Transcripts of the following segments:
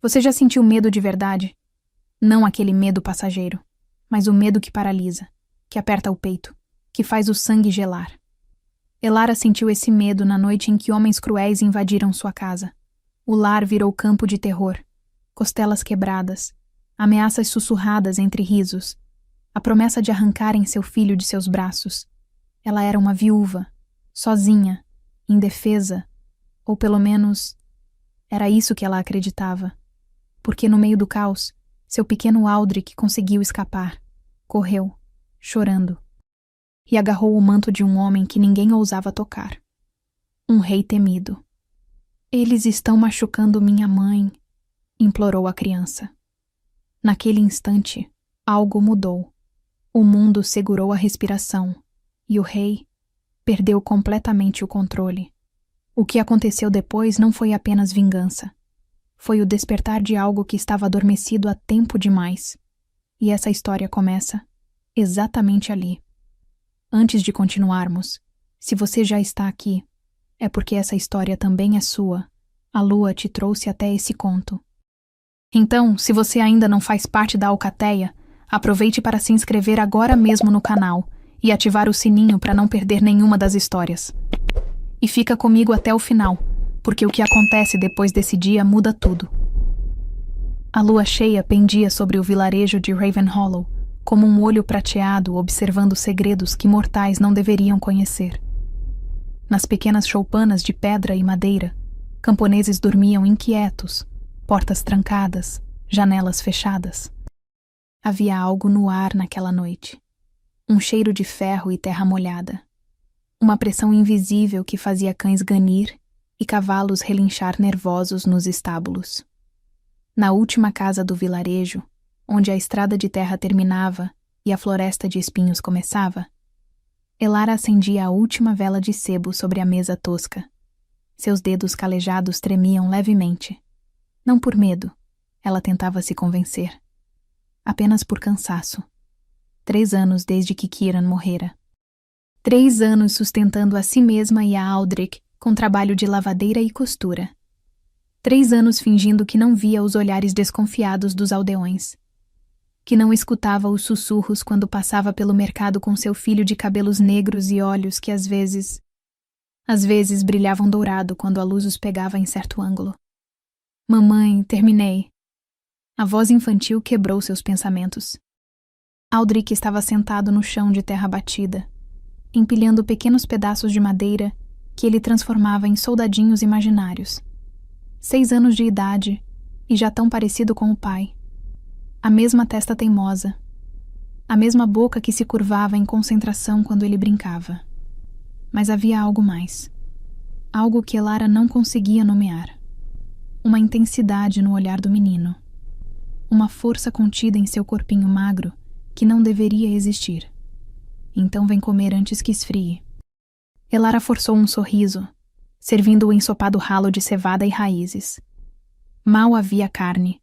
Você já sentiu medo de verdade? Não aquele medo passageiro, mas o medo que paralisa, que aperta o peito, que faz o sangue gelar. Elara sentiu esse medo na noite em que homens cruéis invadiram sua casa. O lar virou campo de terror, costelas quebradas, ameaças sussurradas entre risos, a promessa de arrancarem seu filho de seus braços. Ela era uma viúva, sozinha, indefesa, ou pelo menos era isso que ela acreditava. Porque no meio do caos, seu pequeno Aldrich conseguiu escapar, correu, chorando, e agarrou o manto de um homem que ninguém ousava tocar. Um rei temido. Eles estão machucando minha mãe, implorou a criança. Naquele instante, algo mudou. O mundo segurou a respiração, e o rei perdeu completamente o controle. O que aconteceu depois não foi apenas vingança. Foi o despertar de algo que estava adormecido há tempo demais. E essa história começa exatamente ali. Antes de continuarmos, se você já está aqui, é porque essa história também é sua. A lua te trouxe até esse conto. Então, se você ainda não faz parte da Alcateia, aproveite para se inscrever agora mesmo no canal e ativar o sininho para não perder nenhuma das histórias. E fica comigo até o final, porque o que acontece depois desse dia muda tudo. A lua cheia pendia sobre o vilarejo de Ravenhollow, como um olho prateado observando segredos que mortais não deveriam conhecer. Nas pequenas choupanas de pedra e madeira, camponeses dormiam inquietos, portas trancadas, janelas fechadas. Havia algo no ar naquela noite. Um cheiro de ferro e terra molhada. Uma pressão invisível que fazia cães ganir e cavalos relinchar nervosos nos estábulos. Na última casa do vilarejo, onde a estrada de terra terminava e a floresta de espinhos começava, Elara acendia a última vela de sebo sobre a mesa tosca. Seus dedos calejados tremiam levemente. Não por medo, ela tentava se convencer. Apenas por cansaço. 3 anos desde que Kieran morrera. 3 anos sustentando a si mesma e a Aldrich com trabalho de lavadeira e costura. 3 anos fingindo que não via os olhares desconfiados dos aldeões. Que não escutava os sussurros quando passava pelo mercado com seu filho de cabelos negros e olhos que às vezes brilhavam dourado quando a luz os pegava em certo ângulo. Mamãe, terminei. A voz infantil quebrou seus pensamentos. Aldrich estava sentado no chão de terra batida, empilhando pequenos pedaços de madeira que ele transformava em soldadinhos imaginários. 6 anos de idade e já tão parecido com o pai. A mesma testa teimosa. A mesma boca que se curvava em concentração quando ele brincava. Mas havia algo mais. Algo que Elara não conseguia nomear. Uma intensidade no olhar do menino. Uma força contida em seu corpinho magro que não deveria existir. Então vem comer antes que esfrie. Elara forçou um sorriso, servindo o ensopado ralo de cevada e raízes. Mal havia carne.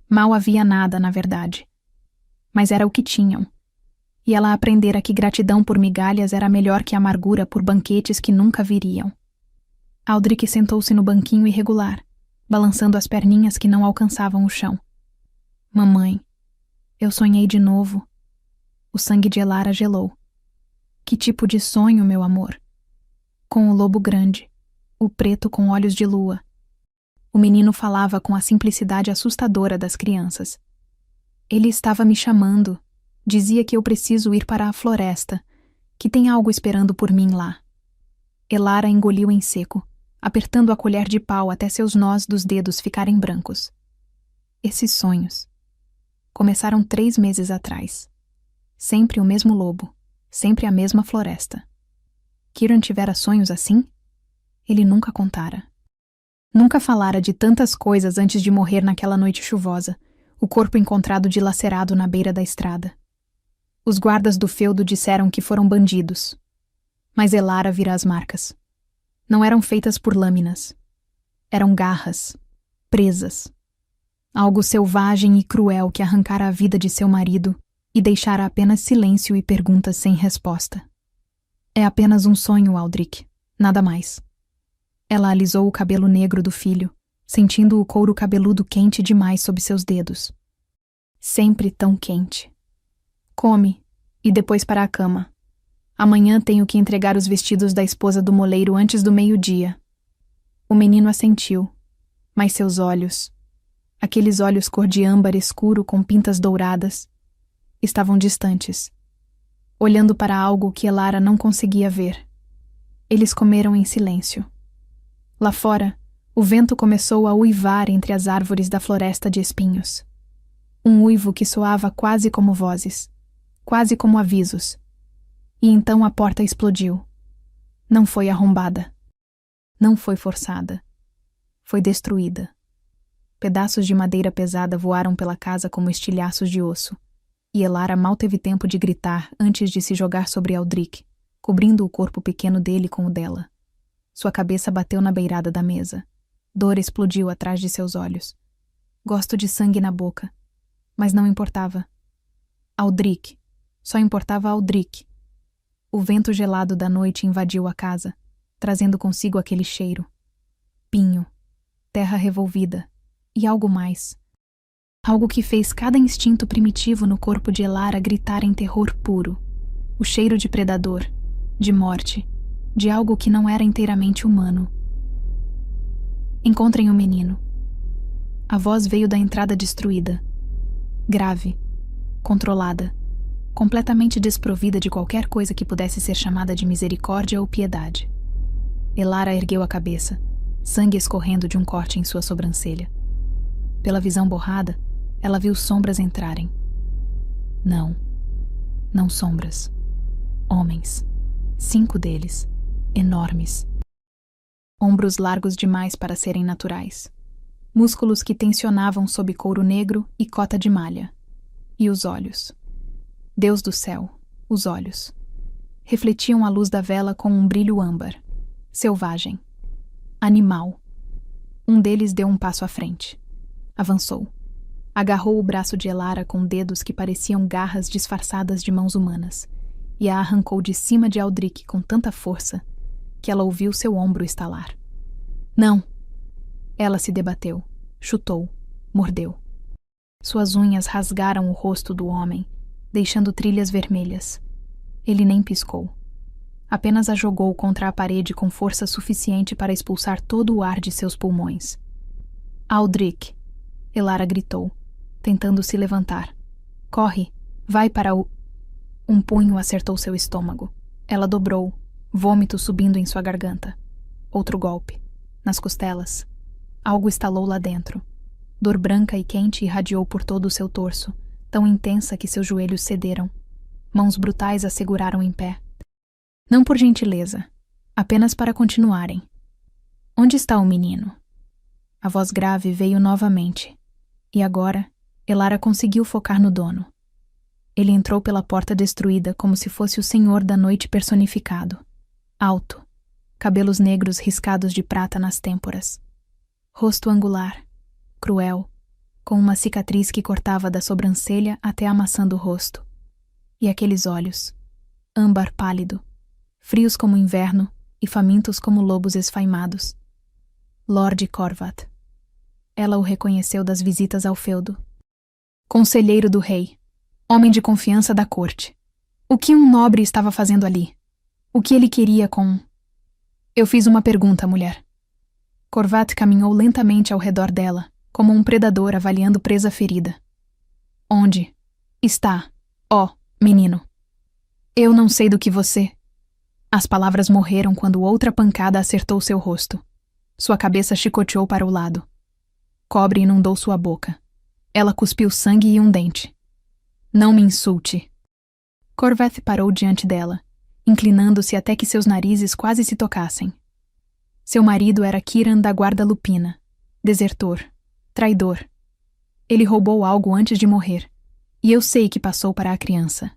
Mal havia nada, na verdade. Mas era o que tinham. E ela aprendera que gratidão por migalhas era melhor que amargura por banquetes que nunca viriam. Aldrich sentou-se no banquinho irregular, balançando as perninhas que não alcançavam o chão. Mamãe, eu sonhei de novo. O sangue de Elara gelou. Que tipo de sonho, meu amor? Com o lobo grande, o preto com olhos de lua. O menino falava com a simplicidade assustadora das crianças. Ele estava me chamando. Dizia que eu preciso ir para a floresta, que tem algo esperando por mim lá. Elara engoliu em seco, apertando a colher de pau até seus nós dos dedos ficarem brancos. Esses sonhos começaram 3 meses atrás. Sempre o mesmo lobo, sempre a mesma floresta. Kieran tivera sonhos assim? Ele nunca contara. Nunca falara de tantas coisas antes de morrer naquela noite chuvosa, o corpo encontrado dilacerado na beira da estrada. Os guardas do feudo disseram que foram bandidos. Mas Elara vira as marcas. Não eram feitas por lâminas. Eram garras, presas. Algo selvagem e cruel que arrancara a vida de seu marido e deixara apenas silêncio e perguntas sem resposta. É apenas um sonho, Aldrich. Nada mais. Ela alisou o cabelo negro do filho, sentindo o couro cabeludo quente demais sob seus dedos. Sempre tão quente. Come, e depois para a cama. Amanhã tenho que entregar os vestidos da esposa do moleiro antes do meio-dia. O menino assentiu, mas seus olhos, aqueles olhos cor de âmbar escuro com pintas douradas, estavam distantes, olhando para algo que Elara não conseguia ver. Eles comeram em silêncio. Lá fora, o vento começou a uivar entre as árvores da floresta de espinhos. Um uivo que soava quase como vozes, quase como avisos. E então a porta explodiu. Não foi arrombada. Não foi forçada. Foi destruída. Pedaços de madeira pesada voaram pela casa como estilhaços de osso, e Elara mal teve tempo de gritar antes de se jogar sobre Aldrich, cobrindo o corpo pequeno dele com o dela. Sua cabeça bateu na beirada da mesa. Dor explodiu atrás de seus olhos. Gosto de sangue na boca. Mas não importava. Aldrich. Só importava Aldrich. O vento gelado da noite invadiu a casa, trazendo consigo aquele cheiro. Pinho, terra revolvida e algo mais. Algo que fez cada instinto primitivo no corpo de Elara gritar em terror puro. O cheiro de predador, de morte, de algo que não era inteiramente humano. Encontrem o menino. A voz veio da entrada destruída. Grave, controlada, completamente desprovida de qualquer coisa que pudesse ser chamada de misericórdia ou piedade. Elara ergueu a cabeça, sangue escorrendo de um corte em sua sobrancelha. Pela visão borrada, ela viu sombras entrarem. Não sombras. Homens. 5 deles, enormes. Ombros largos demais para serem naturais. Músculos que tensionavam sob couro negro e cota de malha. E os olhos. Deus do céu, os olhos. Refletiam a luz da vela com um brilho âmbar. Selvagem. Animal. Um deles deu um passo à frente. Avançou. Agarrou o braço de Elara com dedos que pareciam garras disfarçadas de mãos humanas e a arrancou de cima de Aldrich com tanta força que ela ouviu seu ombro estalar. Não! Ela se debateu, chutou, mordeu. Suas unhas rasgaram o rosto do homem, deixando trilhas vermelhas. Ele nem piscou. Apenas a jogou contra a parede com força suficiente para expulsar todo o ar de seus pulmões. Aldrich! Elara gritou, tentando se levantar. Corre! Vai para o... Um punho acertou seu estômago. Ela dobrou, vômito subindo em sua garganta. Outro golpe. Nas costelas. Algo estalou lá dentro. Dor branca e quente irradiou por todo o seu torso, tão intensa que seus joelhos cederam. Mãos brutais a seguraram em pé. Não por gentileza, apenas para continuarem. Onde está o menino? A voz grave veio novamente. E agora, Elara conseguiu focar no dono. Ele entrou pela porta destruída como se fosse o senhor da noite personificado. Alto, cabelos negros riscados de prata nas têmporas. Rosto angular, cruel, com uma cicatriz que cortava da sobrancelha até a maçã do rosto. E aqueles olhos, âmbar pálido, frios como o inverno e famintos como lobos esfaimados. Lord Corvat. Ela o reconheceu das visitas ao feudo. Conselheiro do rei, homem de confiança da corte. O que um nobre estava fazendo ali? O que ele queria com... Eu fiz uma pergunta, mulher. Corvat caminhou lentamente ao redor dela, como um predador avaliando presa ferida. Onde está, ó, menino? Eu não sei do que você... As palavras morreram quando outra pancada acertou seu rosto. Sua cabeça chicoteou para o lado. Cobre inundou sua boca. Ela cuspiu sangue e um dente. Não me insulte. Corvat parou diante dela, inclinando-se até que seus narizes quase se tocassem. Seu marido era Kiran da Guarda Lupina, desertor, traidor. Ele roubou algo antes de morrer, e eu sei que passou para a criança.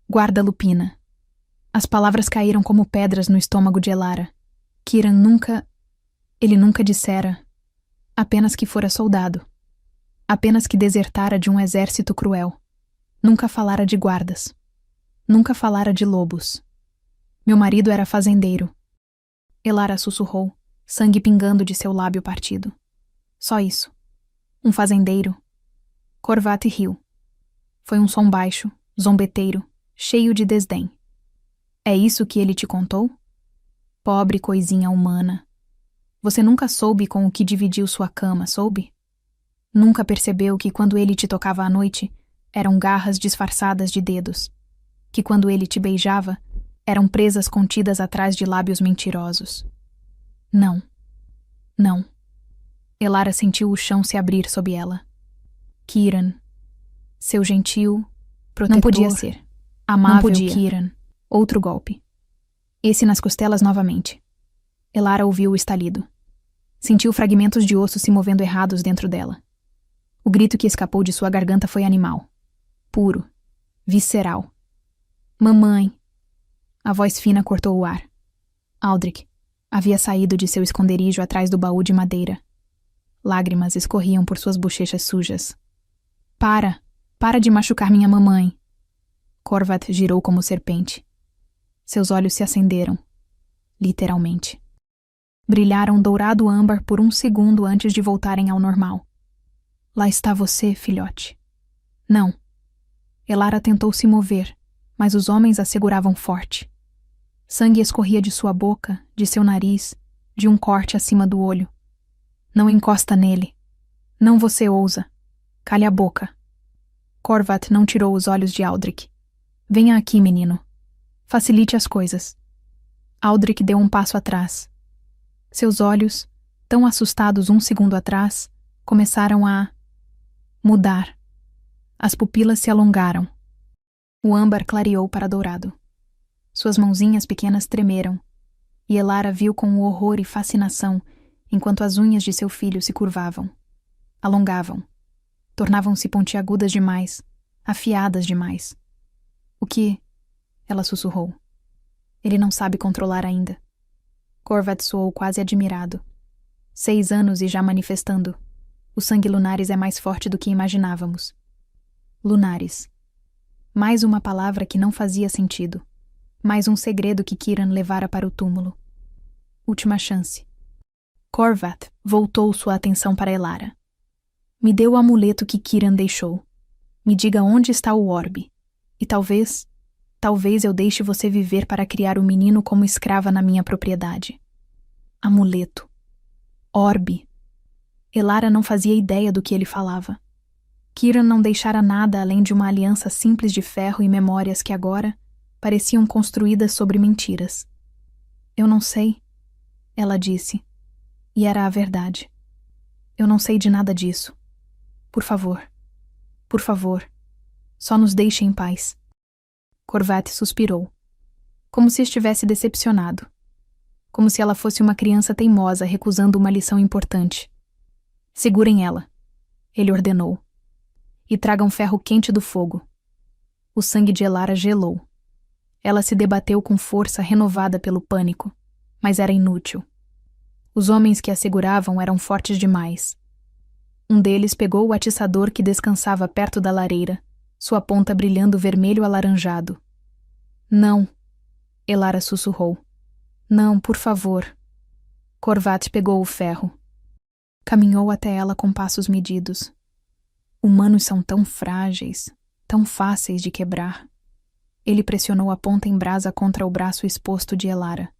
Guarda Lupina. As palavras caíram como pedras no estômago de Elara. Kiran nunca... Ele nunca dissera... Apenas que fora soldado. Apenas que desertara de um exército cruel. Nunca falara de guardas. Nunca falara de lobos. Meu marido era fazendeiro. Elara sussurrou, sangue pingando de seu lábio partido. Só isso. Um fazendeiro. Corvat riu. Foi um som baixo, zombeteiro, cheio de desdém. É isso que ele te contou? Pobre coisinha humana. Você nunca soube com o que dividiu sua cama, soube? Nunca percebeu que quando ele te tocava à noite, eram garras disfarçadas de dedos. Que quando ele te beijava, eram presas contidas atrás de lábios mentirosos. Não. Não. Elara sentiu o chão se abrir sob ela. Kiran. Seu gentil, protetor. Não podia ser. Amável não podia. Kiran. Outro golpe. Esse nas costelas novamente. Elara ouviu o estalido. Sentiu fragmentos de osso se movendo errados dentro dela. O grito que escapou de sua garganta foi animal. Puro. Visceral. Mamãe. A voz fina cortou o ar. Aldrich havia saído de seu esconderijo atrás do baú de madeira. Lágrimas escorriam por suas bochechas sujas. Para! Para de machucar minha mamãe! Corvat girou como serpente. Seus olhos se acenderam. Literalmente. Brilharam dourado âmbar por um segundo antes de voltarem ao normal. Lá está você, filhote. Não. Elara tentou se mover, mas os homens a seguravam forte. Sangue escorria de sua boca, de seu nariz, de um corte acima do olho. Não encosta nele. Não você ousa. Cale a boca. Corvat não tirou os olhos de Aldrich. Venha aqui, menino. Facilite as coisas. Aldrich deu um passo atrás. Seus olhos, tão assustados um segundo atrás, começaram a mudar. As pupilas se alongaram. O âmbar clareou para dourado. Suas mãozinhas pequenas tremeram, e Elara viu com horror e fascinação enquanto as unhas de seu filho se curvavam, alongavam, tornavam-se pontiagudas demais, afiadas demais. O que? Ela sussurrou. Ele não sabe controlar ainda. Corvat soou quase admirado. 6 anos e já manifestando. O sangue lunares é mais forte do que imaginávamos. Lunares. Mais uma palavra que não fazia sentido. Mais um segredo que Kiran levara para o túmulo. Última chance. Corvat voltou sua atenção para Elara. Me dê o amuleto que Kiran deixou. Me diga onde está o orbe. E talvez eu deixe você viver para criar o menino como escrava na minha propriedade. Amuleto. Orbe. Elara não fazia ideia do que ele falava. Kiran não deixara nada além de uma aliança simples de ferro e memórias que agora pareciam construídas sobre mentiras. Eu não sei, ela disse, e era a verdade. Eu não sei de nada disso. Por favor, só nos deixe em paz. Corvat suspirou, como se estivesse decepcionado, como se ela fosse uma criança teimosa recusando uma lição importante. Segurem ela, ele ordenou, e tragam ferro quente do fogo. O sangue de Elara gelou. Ela se debateu com força renovada pelo pânico, mas era inútil. Os homens que a seguravam eram fortes demais. Um deles pegou o atiçador que descansava perto da lareira, sua ponta brilhando vermelho alaranjado. Não, Elara sussurrou. Não, por favor. Corvat pegou o ferro. Caminhou até ela com passos medidos. Humanos são tão frágeis, tão fáceis de quebrar. Ele pressionou a ponta em brasa contra o braço exposto de Elara.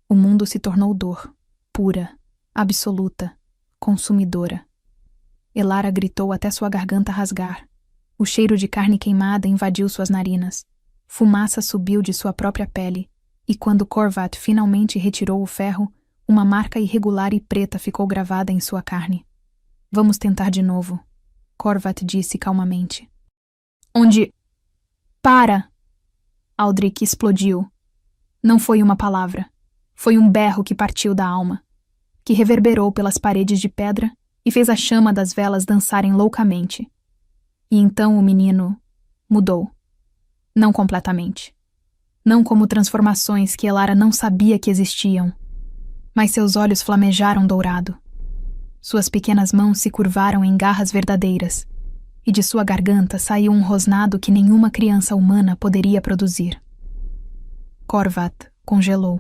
O mundo se tornou dor, pura, absoluta, consumidora. Elara gritou até sua garganta rasgar. O cheiro de carne queimada invadiu suas narinas. Fumaça subiu de sua própria pele, e quando Corvat finalmente retirou o ferro, uma marca irregular e preta ficou gravada em sua carne. Vamos tentar de novo, Corvat disse calmamente. Onde? Para! Aldrich explodiu. Não foi uma palavra. Foi um berro que partiu da alma, que reverberou pelas paredes de pedra e fez a chama das velas dançarem loucamente. E então o menino mudou. Não completamente. Não como transformações que Elara não sabia que existiam. Mas seus olhos flamejaram dourado. Suas pequenas mãos se curvaram em garras verdadeiras, e de sua garganta saiu um rosnado que nenhuma criança humana poderia produzir. Corvat congelou.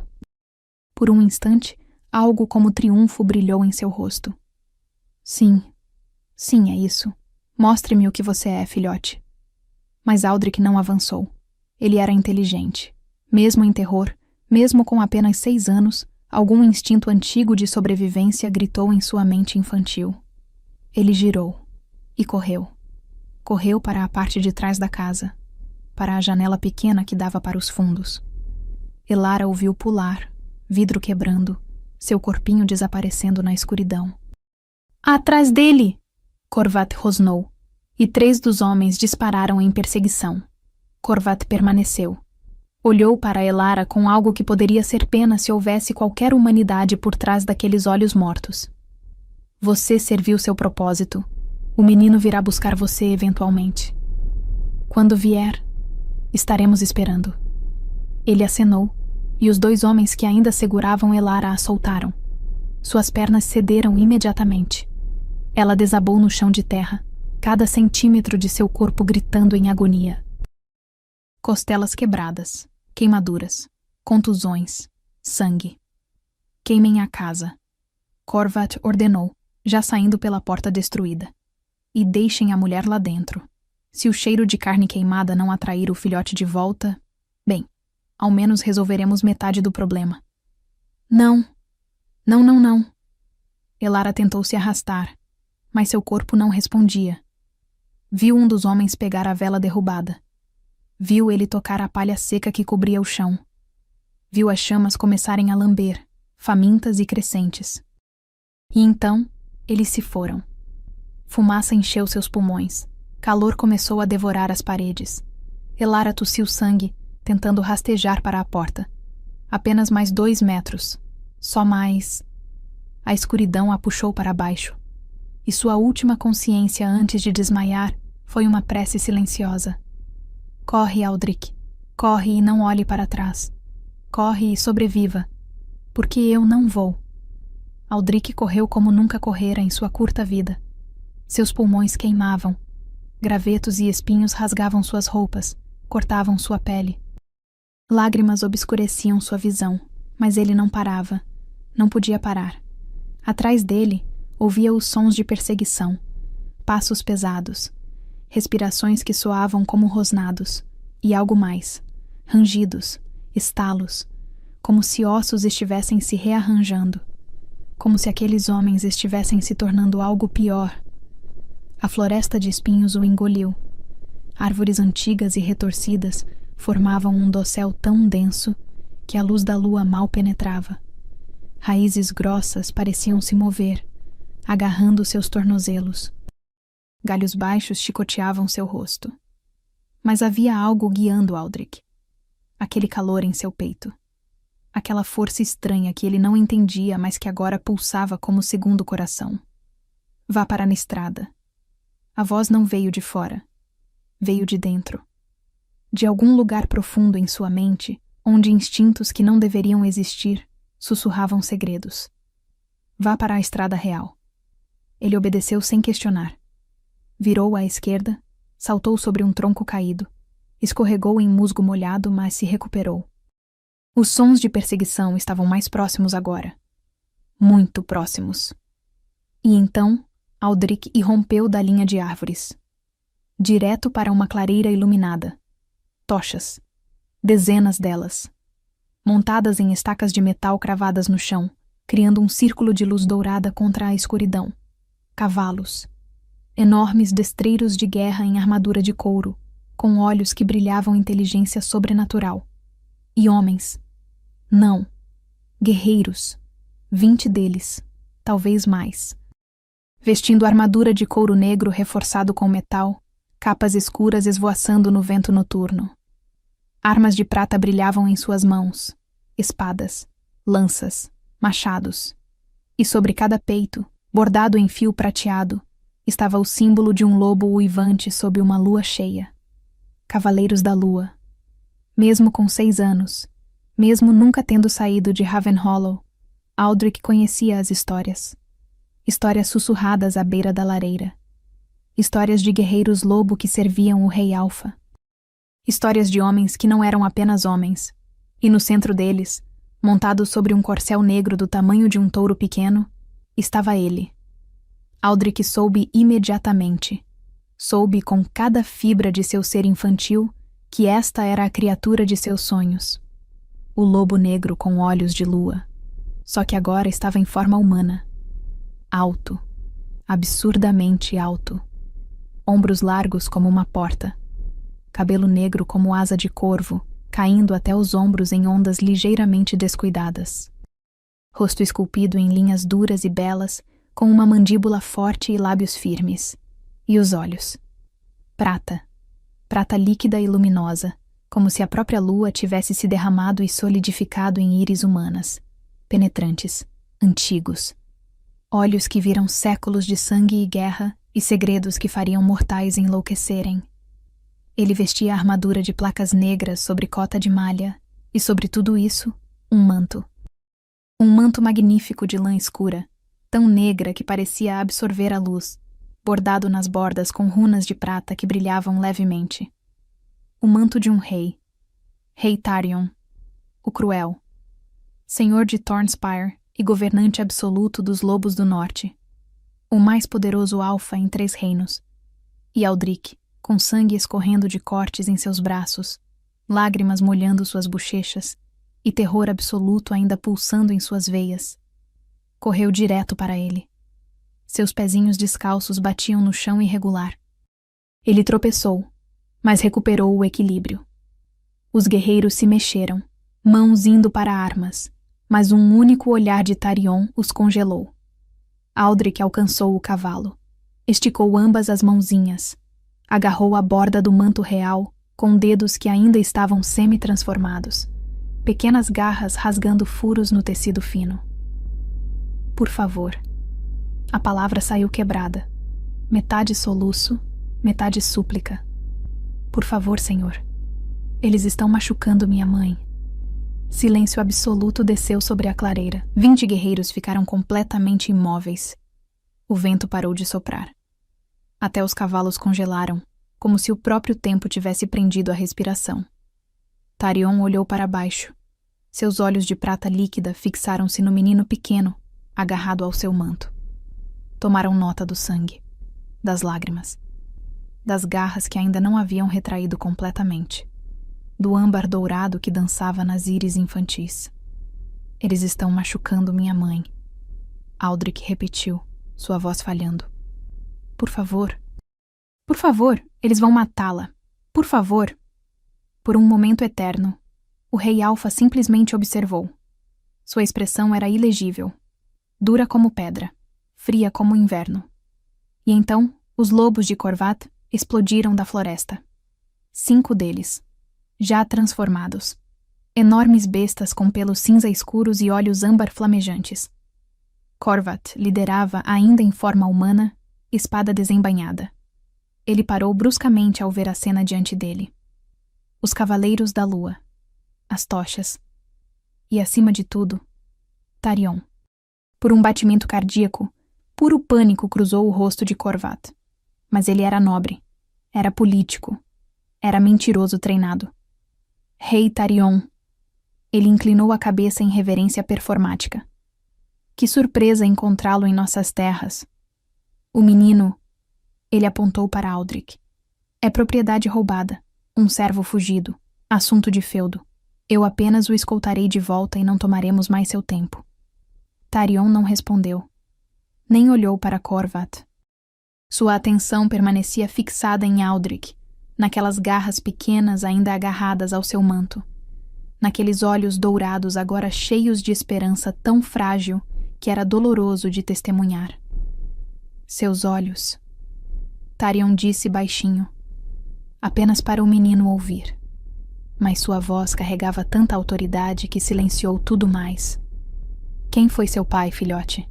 Por um instante, algo como triunfo brilhou em seu rosto. Sim, sim, é isso. Mostre-me o que você é, filhote. Mas Aldrich não avançou. Ele era inteligente. Mesmo em terror, mesmo com apenas 6 anos, algum instinto antigo de sobrevivência gritou em sua mente infantil. Ele girou e correu. Correu para a parte de trás da casa, para a janela pequena que dava para os fundos. Elara ouviu pular, vidro quebrando, seu corpinho desaparecendo na escuridão. Atrás dele! Corvat rosnou, e 3 dos homens dispararam em perseguição. Corvat permaneceu. Olhou para Elara com algo que poderia ser pena se houvesse qualquer humanidade por trás daqueles olhos mortos. Você serviu seu propósito. O menino virá buscar você eventualmente. Quando vier, estaremos esperando. Ele acenou, e os 2 homens que ainda seguravam Elara a soltaram. Suas pernas cederam imediatamente. Ela desabou no chão de terra, cada centímetro de seu corpo gritando em agonia. Costelas quebradas, queimaduras, contusões, sangue. Queimem a casa. Corvat ordenou, já saindo pela porta destruída. E deixem a mulher lá dentro. Se o cheiro de carne queimada não atrair o filhote de volta, bem, ao menos resolveremos metade do problema. Não. Não, não, não. Elara tentou se arrastar, mas seu corpo não respondia. Viu um dos homens pegar a vela derrubada. Viu ele tocar a palha seca que cobria o chão. Viu as chamas começarem a lamber, famintas e crescentes. E então, eles se foram. Fumaça encheu seus pulmões. Calor começou a devorar as paredes. Elara tossiu sangue, tentando rastejar para a porta. Apenas mais 2 metros. Só mais... A escuridão a puxou para baixo. E sua última consciência antes de desmaiar foi uma prece silenciosa. Corre, Aldrich. Corre e não olhe para trás. Corre e sobreviva. Porque eu não vou. Aldrich correu como nunca correra em sua curta vida. Seus pulmões queimavam. Gravetos e espinhos rasgavam suas roupas, cortavam sua pele. Lágrimas obscureciam sua visão, mas ele não parava. Não podia parar. Atrás dele, ouvia os sons de perseguição. Passos pesados. Respirações que soavam como rosnados. E algo mais. Rangidos, estalos. Como se ossos estivessem se rearranjando. Como se aqueles homens estivessem se tornando algo pior. A floresta de espinhos o engoliu. Árvores antigas e retorcidas formavam um dossel tão denso que a luz da lua mal penetrava. Raízes grossas pareciam se mover, agarrando seus tornozelos. Galhos baixos chicoteavam seu rosto. Mas havia algo guiando Aldrich. Aquele calor em seu peito. Aquela força estranha que ele não entendia, mas que agora pulsava como segundo coração. Vá para a estrada. A voz não veio de fora. Veio de dentro. De algum lugar profundo em sua mente, onde instintos que não deveriam existir sussurravam segredos. Vá para a estrada real. Ele obedeceu sem questionar. Virou à esquerda, saltou sobre um tronco caído, escorregou em musgo molhado, mas se recuperou. Os sons de perseguição estavam mais próximos agora. Muito próximos. E então, Aldrich irrompeu da linha de árvores. Direto para uma clareira iluminada. Tochas. Dezenas delas. Montadas em estacas de metal cravadas no chão, criando um círculo de luz dourada contra a escuridão. Cavalos. Enormes destreiros de guerra em armadura de couro, com olhos que brilhavam inteligência sobrenatural. E homens. Não. Guerreiros. 20 deles. Talvez mais. Vestindo armadura de couro negro reforçado com metal, capas escuras esvoaçando no vento noturno. Armas de prata brilhavam em suas mãos, espadas, lanças, machados. E sobre cada peito, bordado em fio prateado, estava o símbolo de um lobo uivante sob uma lua cheia. Cavaleiros da Lua. Mesmo com 6 anos, mesmo nunca tendo saído de Ravenhollow, Aldrich conhecia as histórias. Histórias sussurradas à beira da lareira. Histórias de guerreiros lobo que serviam o rei Alfa. Histórias de homens que não eram apenas homens. E no centro deles, montado sobre um corcel negro do tamanho de um touro pequeno, estava ele. Aldrich soube imediatamente. Soube com cada fibra de seu ser infantil que esta era a criatura de seus sonhos. O lobo negro com olhos de lua. Só que agora estava em forma humana. Alto. Absurdamente alto. Ombros largos como uma porta. Cabelo negro como asa de corvo, caindo até os ombros em ondas ligeiramente descuidadas. Rosto esculpido em linhas duras e belas, com uma mandíbula forte e lábios firmes. E os olhos. Prata. Prata líquida e luminosa, como se a própria lua tivesse se derramado e solidificado em íris humanas. Penetrantes. Antigos. Olhos que viram séculos de sangue e guerra e segredos que fariam mortais enlouquecerem. Ele vestia armadura de placas negras sobre cota de malha e, sobre tudo isso, um manto. Um manto magnífico de lã escura, tão negra que parecia absorver a luz, bordado nas bordas com runas de prata que brilhavam levemente. O manto de um rei. Rei Tarion, o cruel. Senhor de Thornspire e governante absoluto dos Lobos do Norte. O mais poderoso alfa em 3 reinos. E Aldrich, com sangue escorrendo de cortes em seus braços, lágrimas molhando suas bochechas e terror absoluto ainda pulsando em suas veias. Correu direto para ele. Seus pezinhos descalços batiam no chão irregular. Ele tropeçou, mas recuperou o equilíbrio. Os guerreiros se mexeram, mãos indo para armas, mas um único olhar de Tarion os congelou. Aldrich alcançou o cavalo. Esticou ambas as mãozinhas. Agarrou a borda do manto real, com dedos que ainda estavam semi-transformados. Pequenas garras rasgando furos no tecido fino. Por favor. A palavra saiu quebrada. Metade soluço, metade súplica. Por favor, Senhor. Eles estão machucando minha mãe. Silêncio absoluto desceu sobre a clareira. 20 guerreiros ficaram completamente imóveis. O vento parou de soprar. Até os cavalos congelaram, como se o próprio tempo tivesse prendido a respiração. Tarion olhou para baixo. Seus olhos de prata líquida fixaram-se no menino pequeno, agarrado ao seu manto. Tomaram nota do sangue, das lágrimas, das garras que ainda não haviam retraído completamente, do âmbar dourado que dançava nas íris infantis. Eles estão machucando minha mãe. Aldrich repetiu, sua voz falhando. Por favor. Por favor, eles vão matá-la. Por favor. Por um momento eterno, o rei Alfa simplesmente observou. Sua expressão era ilegível, dura como pedra, fria como o inverno. E então, os lobos de Corvat explodiram da floresta. 5 deles, já transformados. Enormes bestas com pelos cinza escuros e olhos âmbar flamejantes. Corvat liderava, ainda em forma humana, espada desembainhada. Ele parou bruscamente ao ver a cena diante dele. Os cavaleiros da lua. As tochas. E, acima de tudo, Tarion. Por um batimento cardíaco, puro pânico cruzou o rosto de Corvat. Mas ele era nobre. Era político. Era mentiroso treinado. Rei Tarion. Ele inclinou a cabeça em reverência performática. Que surpresa encontrá-lo em nossas terras. O menino... Ele apontou para Aldrich. É propriedade roubada. Um servo fugido. Assunto de feudo. Eu apenas o escoltarei de volta e não tomaremos mais seu tempo. Tarion não respondeu. Nem olhou para Corvat. Sua atenção permanecia fixada em Aldrich, naquelas garras pequenas ainda agarradas ao seu manto. Naqueles olhos dourados agora cheios de esperança tão frágil que era doloroso de testemunhar. Seus olhos... Tarion disse baixinho, apenas para o menino ouvir. Mas sua voz carregava tanta autoridade que silenciou tudo mais. Quem foi seu pai, filhote?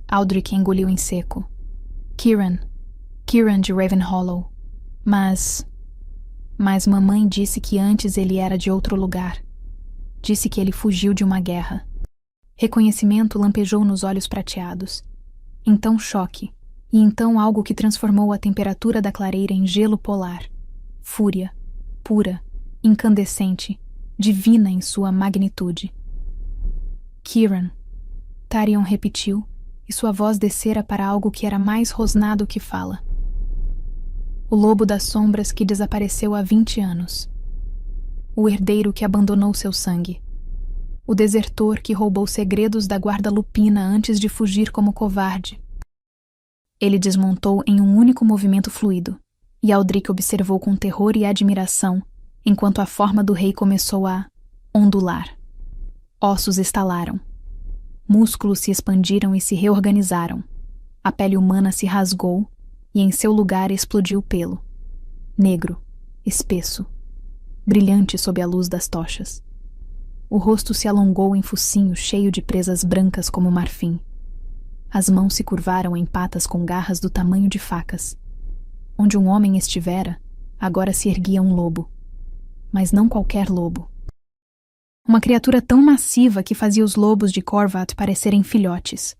Aldrich engoliu em seco. Kiran. Kiran de Ravenhollow. Mas mamãe disse que antes ele era de outro lugar. Disse que ele fugiu de uma guerra. Reconhecimento lampejou nos olhos prateados. Então choque. E então algo que transformou a temperatura da clareira em gelo polar. Fúria, pura, incandescente, divina em sua magnitude. Kiran, Tarion repetiu, e sua voz descera para algo que era mais rosnado que fala. O lobo das sombras que desapareceu há 20 anos. O herdeiro que abandonou seu sangue. O desertor que roubou segredos da guarda lupina antes de fugir como covarde. Ele desmontou em um único movimento fluido, e Aldrich observou com terror e admiração, enquanto a forma do rei começou a ondular. Ossos estalaram. Músculos se expandiram e se reorganizaram. A pele humana se rasgou e em seu lugar explodiu pelo. Negro, espesso, brilhante sob a luz das tochas. O rosto se alongou em focinho cheio de presas brancas como marfim. As mãos se curvaram em patas com garras do tamanho de facas. Onde um homem estivera, agora se erguia um lobo. Mas não qualquer lobo. Uma criatura tão massiva que fazia os lobos de Corvat parecerem filhotes.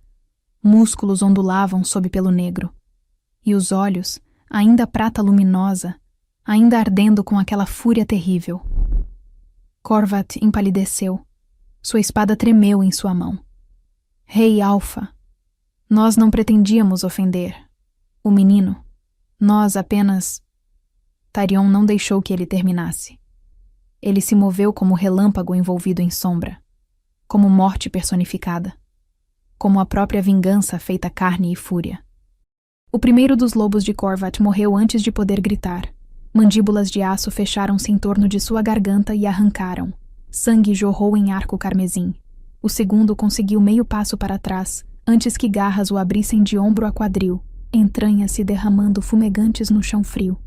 Músculos ondulavam sob pelo negro. E os olhos, ainda prata luminosa, ainda ardendo com aquela fúria terrível. Corvat empalideceu. Sua espada tremeu em sua mão. Rei Alfa, nós não pretendíamos ofender. O menino, nós apenas... Tarion não deixou que ele terminasse. Ele se moveu como relâmpago envolvido em sombra, como morte personificada, como a própria vingança feita carne e fúria. O primeiro dos lobos de Corvat morreu antes de poder gritar. Mandíbulas de aço fecharam-se em torno de sua garganta e arrancaram. Sangue jorrou em arco carmesim. O segundo conseguiu meio passo para trás, antes que garras o abrissem de ombro a quadril, entranhas se derramando fumegantes no chão frio.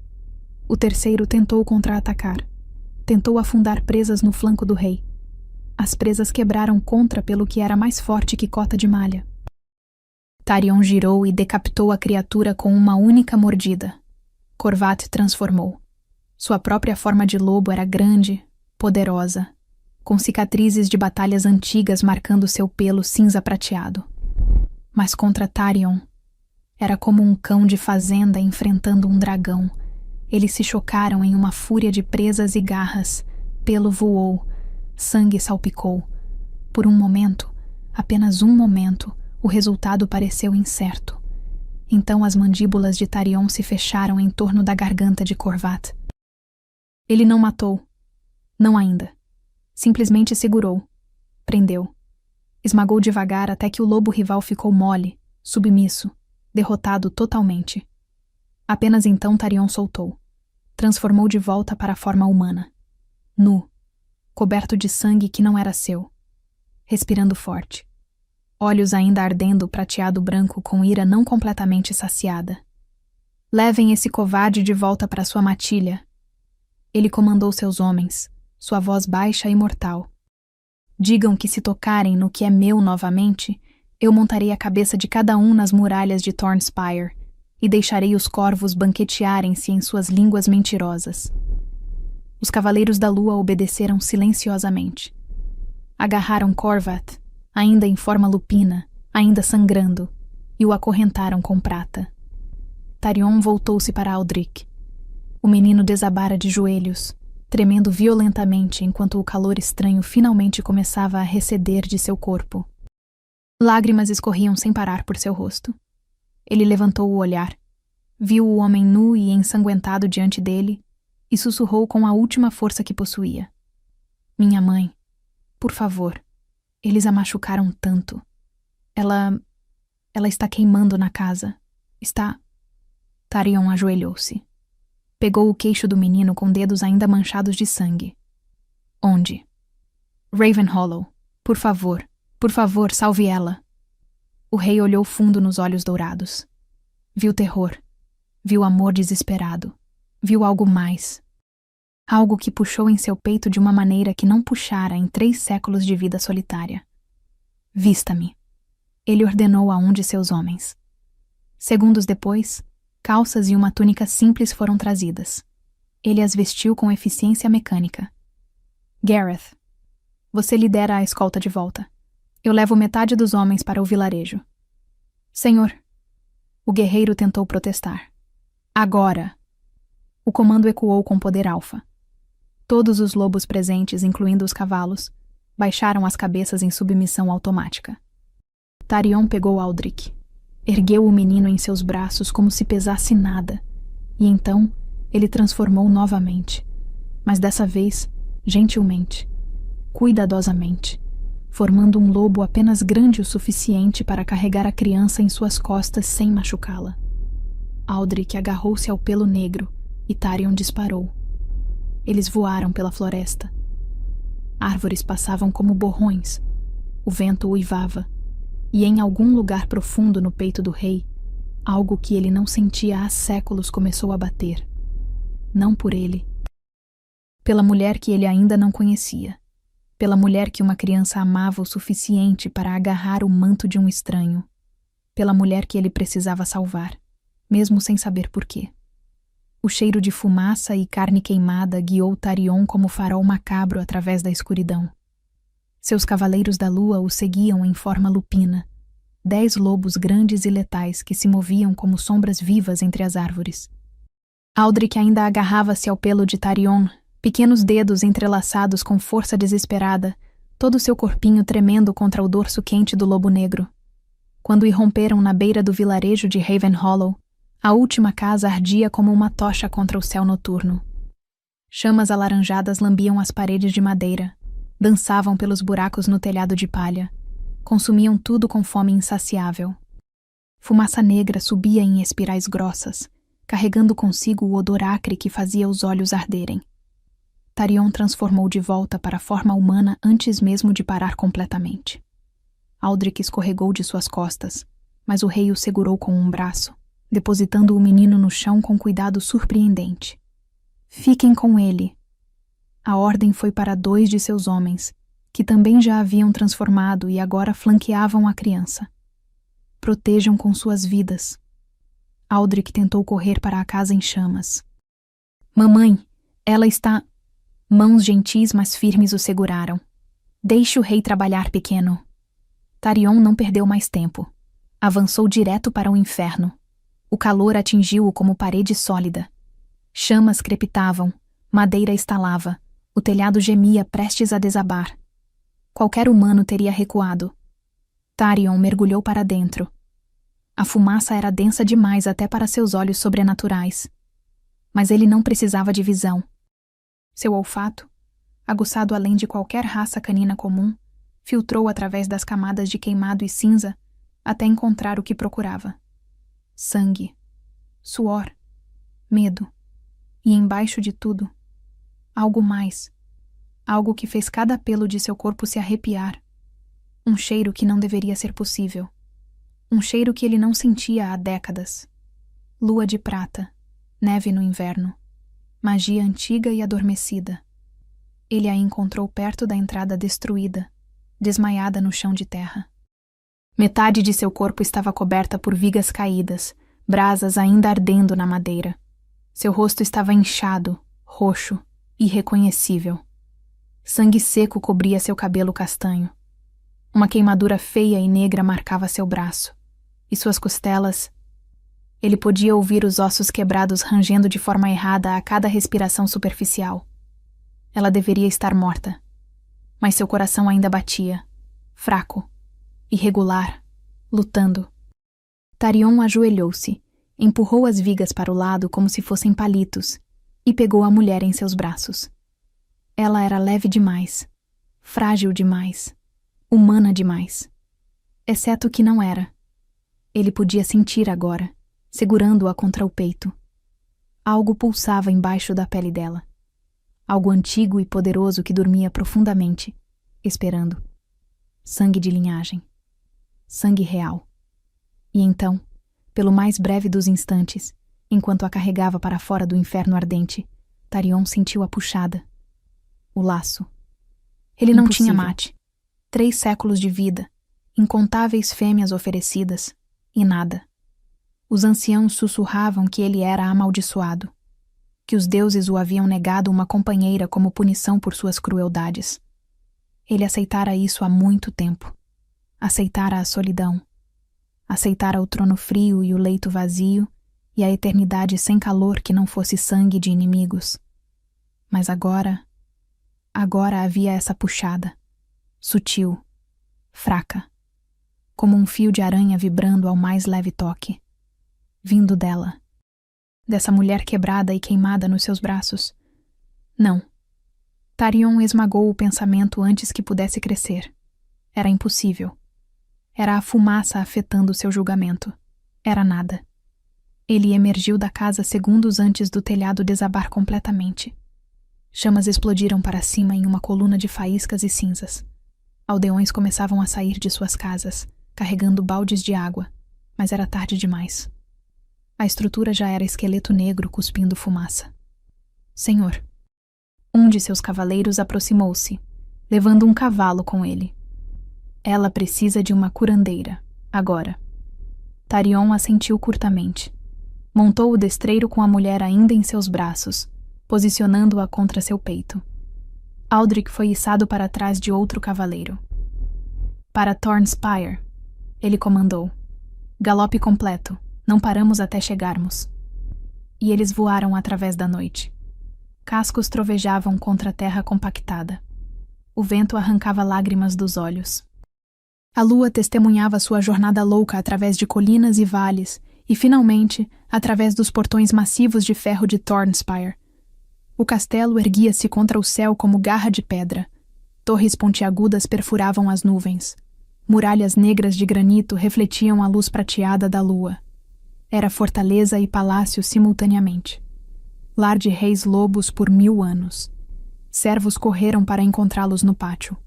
O terceiro tentou contra-atacar. Tentou afundar presas no flanco do rei. As presas quebraram contra pelo que era mais forte que cota de malha. Tarion girou e decapitou a criatura com uma única mordida. Corvat transformou. Sua própria forma de lobo era grande, poderosa, com cicatrizes de batalhas antigas marcando seu pelo cinza prateado. Mas contra Tarion, era como um cão de fazenda enfrentando um dragão. Eles se chocaram em uma fúria de presas e garras. Pelo voou, sangue salpicou. Por um momento, apenas um momento, o resultado pareceu incerto. Então as mandíbulas de Tarion se fecharam em torno da garganta de Corvat. Ele não matou. Não ainda. Simplesmente segurou. Prendeu. Esmagou devagar até que o lobo rival ficou mole, submisso, derrotado totalmente. Apenas então Tarion soltou. Transformou de volta para a forma humana. Nu. Coberto de sangue que não era seu. Respirando forte. Olhos ainda ardendo prateado branco com ira não completamente saciada. Levem esse covarde de volta para sua matilha. Ele comandou seus homens, sua voz baixa e mortal. Digam que se tocarem no que é meu novamente, eu montarei a cabeça de cada um nas muralhas de Thornspire e deixarei os corvos banquetearem-se em suas línguas mentirosas. Os cavaleiros da lua obedeceram silenciosamente. Agarraram Corvat, ainda em forma lupina, ainda sangrando, e o acorrentaram com prata. Tarion voltou-se para Aldrich. O menino desabara de joelhos, tremendo violentamente enquanto o calor estranho finalmente começava a receder de seu corpo. Lágrimas escorriam sem parar por seu rosto. Ele levantou o olhar, viu o homem nu e ensanguentado diante dele e sussurrou com a última força que possuía. Minha mãe, por favor, eles a machucaram tanto. Ela está queimando na casa. Está... Tarion ajoelhou-se. Pegou o queixo do menino com dedos ainda manchados de sangue. Onde? Ravenhollow. Por favor, salve ela. O rei olhou fundo nos olhos dourados. Viu terror. Viu amor desesperado. Viu algo mais. Algo que puxou em seu peito de uma maneira que não puxara em 3 séculos de vida solitária. Vista-me. Ele ordenou a um de seus homens. Segundos depois, calças e uma túnica simples foram trazidas. Ele as vestiu com eficiência mecânica. Gareth, você lidera a escolta de volta. Eu levo metade dos homens para o vilarejo. Senhor. O guerreiro tentou protestar. Agora. O comando ecoou com poder alfa. Todos os lobos presentes, incluindo os cavalos, baixaram as cabeças em submissão automática. Tarion pegou Aldrich, ergueu o menino em seus braços como se pesasse nada, e então ele transformou novamente, mas dessa vez, gentilmente, cuidadosamente, formando um lobo apenas grande o suficiente para carregar a criança em suas costas sem machucá-la. Aldrich agarrou-se ao pelo negro e Tarion disparou. Eles voaram pela floresta. Árvores passavam como borrões. O vento uivava, e em algum lugar profundo no peito do rei, algo que ele não sentia há séculos começou a bater. Não por ele. Pela mulher que ele ainda não conhecia. Pela mulher que uma criança amava o suficiente para agarrar o manto de um estranho. Pela mulher que ele precisava salvar, mesmo sem saber por quê. O cheiro de fumaça e carne queimada guiou Tarion como farol macabro através da escuridão. Seus cavaleiros da lua o seguiam em forma lupina, 10 lobos grandes e letais que se moviam como sombras vivas entre as árvores. Aldrich ainda agarrava-se ao pelo de Tarion, pequenos dedos entrelaçados com força desesperada, todo seu corpinho tremendo contra o dorso quente do lobo negro. Quando irromperam na beira do vilarejo de Ravenhollow, a última casa ardia como uma tocha contra o céu noturno. Chamas alaranjadas lambiam as paredes de madeira, dançavam pelos buracos no telhado de palha, consumiam tudo com fome insaciável. Fumaça negra subia em espirais grossas, carregando consigo o odor acre que fazia os olhos arderem. Tarion transformou de volta para a forma humana antes mesmo de parar completamente. Aldrich escorregou de suas costas, mas o rei o segurou com um braço, depositando o menino no chão com cuidado surpreendente. Fiquem com ele. A ordem foi para 2 de seus homens, que também já haviam transformado e agora flanqueavam a criança. Protejam com suas vidas. Aldrich tentou correr para a casa em chamas. Mamãe, ela está... Mãos gentis mas firmes o seguraram. Deixe o rei trabalhar, pequeno. Tarion não perdeu mais tempo. Avançou direto para o inferno. O calor atingiu-o como parede sólida. Chamas crepitavam, madeira estalava, o telhado gemia prestes a desabar. Qualquer humano teria recuado. Tarion mergulhou para dentro. A fumaça era densa demais até para seus olhos sobrenaturais. Mas ele não precisava de visão. Seu olfato, aguçado além de qualquer raça canina comum, filtrou através das camadas de queimado e cinza até encontrar o que procurava. Sangue, suor, medo, e embaixo de tudo, algo mais, algo que fez cada pelo de seu corpo se arrepiar, um cheiro que não deveria ser possível, um cheiro que ele não sentia há décadas. Lua de prata, neve no inverno, magia antiga e adormecida. Ele a encontrou perto da entrada destruída, desmaiada no chão de terra. Metade de seu corpo estava coberta por vigas caídas, brasas ainda ardendo na madeira. Seu rosto estava inchado, roxo, irreconhecível. Sangue seco cobria seu cabelo castanho. Uma queimadura feia e negra marcava seu braço, e suas costelas... Ele podia ouvir os ossos quebrados rangendo de forma errada a cada respiração superficial. Ela deveria estar morta, mas seu coração ainda batia, fraco, irregular, lutando. Tarion ajoelhou-se, empurrou as vigas para o lado como se fossem palitos e pegou a mulher em seus braços. Ela era leve demais, frágil demais, humana demais. Exceto que não era. Ele podia sentir agora, segurando-a contra o peito. Algo pulsava embaixo da pele dela. Algo antigo e poderoso que dormia profundamente, esperando. Sangue de linhagem. Sangue real. E então, pelo mais breve dos instantes, enquanto a carregava para fora do inferno ardente, Tarion sentiu a puxada. O laço. Ele não tinha mate. 3 séculos de vida, incontáveis fêmeas oferecidas, e nada. Os anciãos sussurravam que ele era amaldiçoado, que os deuses o haviam negado uma companheira como punição por suas crueldades. Ele aceitara isso há muito tempo. Aceitara a solidão. Aceitara o trono frio e o leito vazio e a eternidade sem calor que não fosse sangue de inimigos. Mas agora havia essa puxada, sutil, fraca, como um fio de aranha vibrando ao mais leve toque. Vindo dela. Dessa mulher quebrada e queimada nos seus braços. Não. Tarion esmagou o pensamento antes que pudesse crescer. Era impossível. Era a fumaça afetando seu julgamento. Era nada. Ele emergiu da casa segundos antes do telhado desabar completamente. Chamas explodiram para cima em uma coluna de faíscas e cinzas. Aldeões começavam a sair de suas casas, carregando baldes de água, mas era tarde demais. A estrutura já era esqueleto negro cuspindo fumaça. Senhor. Um de seus cavaleiros aproximou-se, levando um cavalo com ele. Ela precisa de uma curandeira, agora. Tarion assentiu curtamente. Montou o destreiro com a mulher ainda em seus braços, posicionando-a contra seu peito. Aldrich foi içado para trás de outro cavaleiro. Para Thornspire, ele comandou. Galope completo, não paramos até chegarmos. E eles voaram através da noite. Cascos trovejavam contra a terra compactada. O vento arrancava lágrimas dos olhos. A lua testemunhava sua jornada louca através de colinas e vales, e, finalmente, através dos portões massivos de ferro de Thornspire. O castelo erguia-se contra o céu como garra de pedra. Torres pontiagudas perfuravam as nuvens. Muralhas negras de granito refletiam a luz prateada da lua. Era fortaleza e palácio simultaneamente. Lar de reis lobos por 1000 anos. Servos correram para encontrá-los no pátio.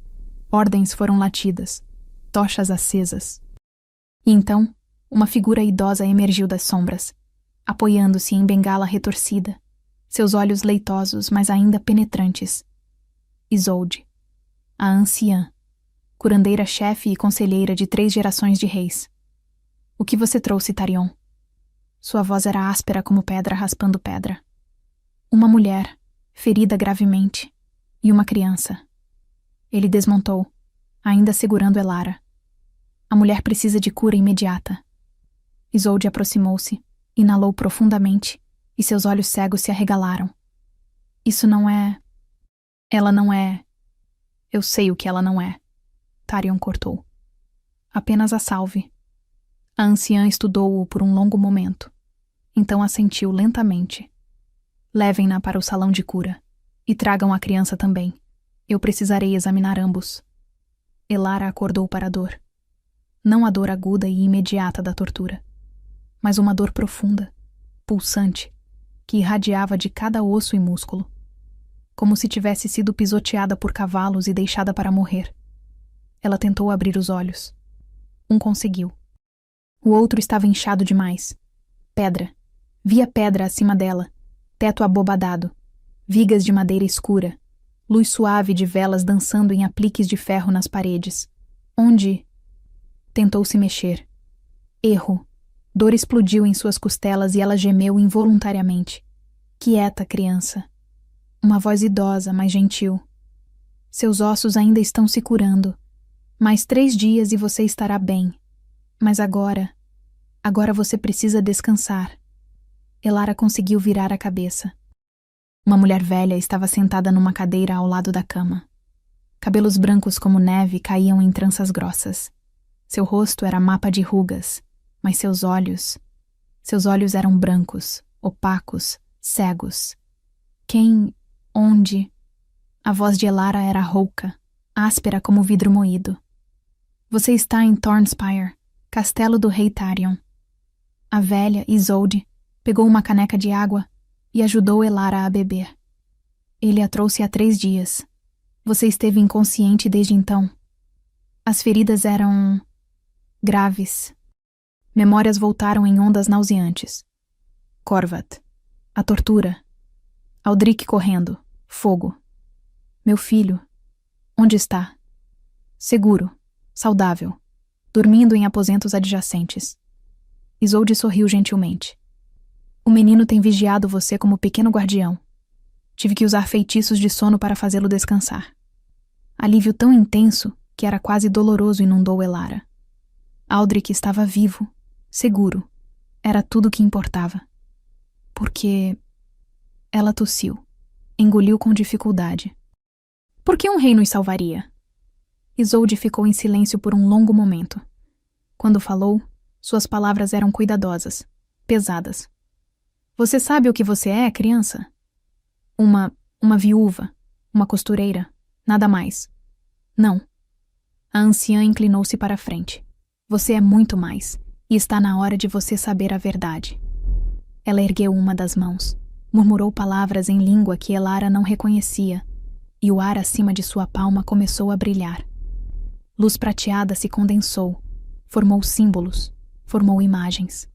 Ordens foram latidas. Tochas acesas. E então, uma figura idosa emergiu das sombras, apoiando-se em bengala retorcida, seus olhos leitosos, mas ainda penetrantes. Isolde, a anciã, curandeira-chefe e conselheira de 3 gerações de reis. O que você trouxe, Tarion? Sua voz era áspera como pedra raspando pedra. Uma mulher, ferida gravemente, e uma criança. Ele desmontou, ainda segurando Elara. A mulher precisa de cura imediata. Isolde aproximou-se, inalou profundamente, e seus olhos cegos se arregalaram. Isso não é... Ela não é... Eu sei o que ela não é. Tarion cortou. Apenas a salve. A anciã estudou-o por um longo momento. Então assentiu lentamente. Levem-na para o salão de cura. E tragam a criança também. Eu precisarei examinar ambos. Elara acordou para a dor. Não a dor aguda e imediata da tortura, mas uma dor profunda, pulsante, que irradiava de cada osso e músculo, como se tivesse sido pisoteada por cavalos e deixada para morrer. Ela tentou abrir os olhos. Um conseguiu. O outro estava inchado demais. Pedra. Via pedra acima dela, teto abobadado, vigas de madeira escura, luz suave de velas dançando em apliques de ferro nas paredes. Onde? Tentou se mexer. Erro. Dor explodiu em suas costelas e ela gemeu involuntariamente. Quieta, criança. Uma voz idosa, mas gentil. Seus ossos ainda estão se curando. Mais 3 dias e você estará bem. Mas agora você precisa descansar. Elara conseguiu virar a cabeça. Uma mulher velha estava sentada numa cadeira ao lado da cama. Cabelos brancos como neve caíam em tranças grossas. Seu rosto era mapa de rugas, mas seus olhos eram brancos, opacos, cegos. Quem? Onde? A voz de Elara era rouca, áspera como vidro moído. Você está em Thornspire, castelo do rei Tarion. A velha, Isolde, pegou uma caneca de água e ajudou Elara a beber. Ele a trouxe há 3 dias. Você esteve inconsciente desde então. As feridas eram... graves. Memórias voltaram em ondas nauseantes. Corvat. A tortura. Aldrich correndo. Fogo. Meu filho. Onde está? Seguro. Saudável. Dormindo em aposentos adjacentes. Isolde sorriu gentilmente. O menino tem vigiado você como pequeno guardião. Tive que usar feitiços de sono para fazê-lo descansar. Alívio tão intenso que era quase doloroso inundou Elara. Aldrich estava vivo, seguro. Era tudo o que importava. Porque... Ela tossiu. Engoliu com dificuldade. Por que um rei nos salvaria? Isolde ficou em silêncio por um longo momento. Quando falou, suas palavras eram cuidadosas, pesadas. Você sabe o que você é, criança? Uma viúva, uma costureira, nada mais. Não. A anciã inclinou-se para a frente. Você é muito mais, e está na hora de você saber a verdade. Ela ergueu uma das mãos, murmurou palavras em língua que Elara não reconhecia, e o ar acima de sua palma começou a brilhar. Luz prateada se condensou, formou símbolos, formou imagens.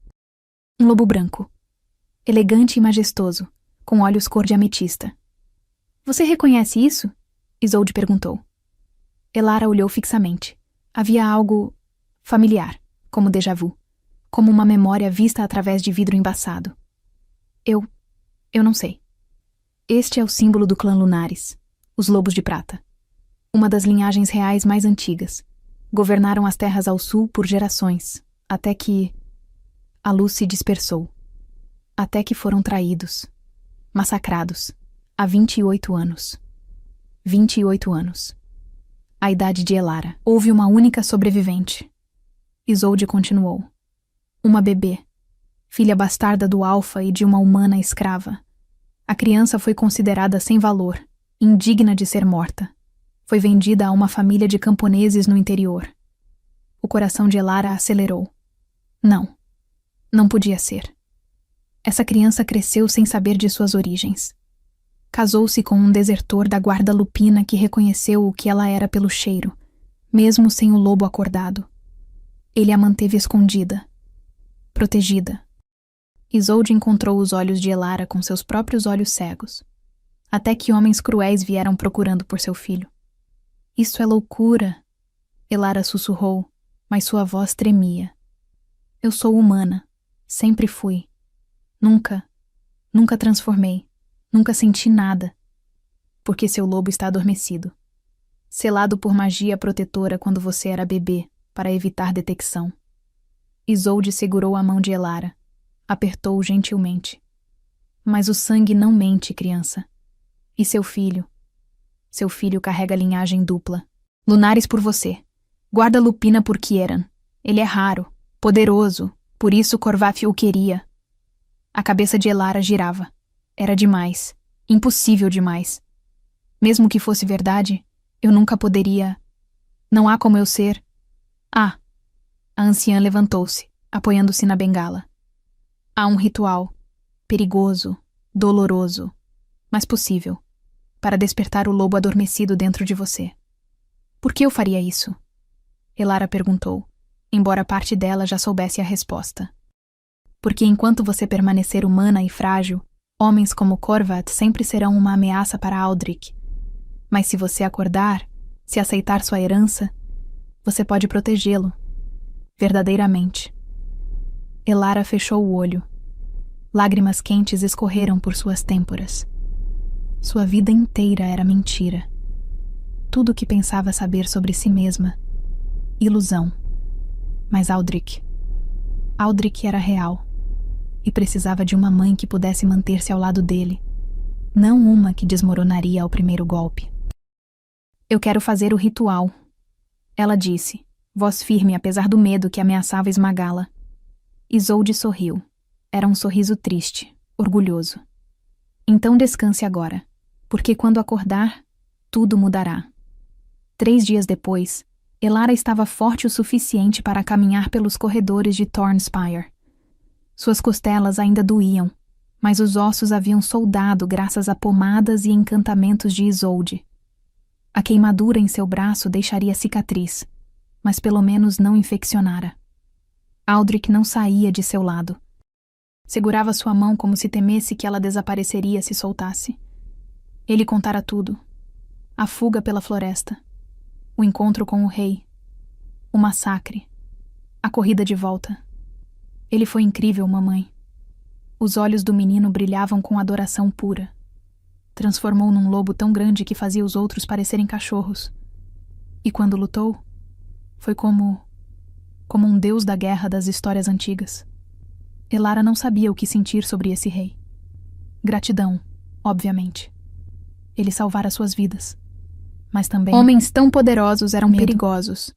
Um lobo branco, elegante e majestoso, com olhos cor de ametista. Você reconhece isso? Isolde perguntou. Elara olhou fixamente. Havia algo familiar, como déjà vu, como uma memória vista através de vidro embaçado. Eu não sei. Este é o símbolo do clã Lunares, os Lobos de Prata. Uma das linhagens reais mais antigas. Governaram as terras ao sul por gerações, até que a luz se dispersou. Até que foram traídos, massacrados, há 28 anos. 28 anos. A idade de Elara. Houve uma única sobrevivente. Isolde continuou. Uma bebê, filha bastarda do Alfa e de uma humana escrava. A criança foi considerada sem valor, indigna de ser morta. Foi vendida a uma família de camponeses no interior. O coração de Elara acelerou. Não podia ser. Essa criança cresceu sem saber de suas origens. Casou-se com um desertor da guarda lupina que reconheceu o que ela era pelo cheiro, mesmo sem o lobo acordado. Ele a manteve escondida, protegida. Isolde encontrou os olhos de Elara com seus próprios olhos cegos, até que homens cruéis vieram procurando por seu filho. Isso é loucura, Elara sussurrou, mas sua voz tremia. Eu sou humana, sempre fui. Nunca transformei. Nunca senti nada, porque seu lobo está adormecido, selado por magia protetora quando você era bebê, para evitar detecção. Isolde segurou a mão de Elara, apertou-o gentilmente. Mas o sangue não mente, criança. E seu filho? Seu filho carrega linhagem dupla. Lunares por você. Guarda lupina por Kieran. Ele é raro, poderoso, por isso Corvaf o queria. A cabeça de Elara girava. Era demais. Impossível demais. Mesmo que fosse verdade, eu nunca poderia... Não há como eu ser... Ah! A anciã levantou-se, apoiando-se na bengala. Há um ritual. Perigoso, doloroso, mas possível, para despertar o lobo adormecido dentro de você. Por que eu faria isso? Elara perguntou, embora parte dela já soubesse a resposta. Porque enquanto você permanecer humana e frágil, homens como Corvat sempre serão uma ameaça para Aldrich. Mas se você acordar, se aceitar sua herança, você pode protegê-lo. Verdadeiramente. Elara fechou o olho. Lágrimas quentes escorreram por suas têmporas. Sua vida inteira era mentira. Tudo o que pensava saber sobre si mesma. Ilusão. Mas Aldrich era real. E precisava de uma mãe que pudesse manter-se ao lado dele, não uma que desmoronaria ao primeiro golpe. Eu quero fazer o ritual, ela disse, voz firme apesar do medo que ameaçava esmagá-la. Isolde sorriu. Era um sorriso triste, orgulhoso. Então descanse agora, porque quando acordar, tudo mudará. 3 dias depois, Elara estava forte o suficiente para caminhar pelos corredores de Thornspire. Suas costelas ainda doíam, mas os ossos haviam soldado graças a pomadas e encantamentos de Isolde. A queimadura em seu braço deixaria cicatriz, mas pelo menos não infeccionara. Aldrich não saía de seu lado. Segurava sua mão como se temesse que ela desapareceria se soltasse. Ele contara tudo. A fuga pela floresta. O encontro com o rei. O massacre. A corrida de volta. Ele foi incrível, mamãe. Os olhos do menino brilhavam com adoração pura. Transformou num lobo tão grande que fazia os outros parecerem cachorros. E quando lutou, foi como um deus da guerra das histórias antigas. Elara não sabia o que sentir sobre esse rei. Gratidão, obviamente. Ele salvara suas vidas. Mas também... Homens tão poderosos eram perigosos.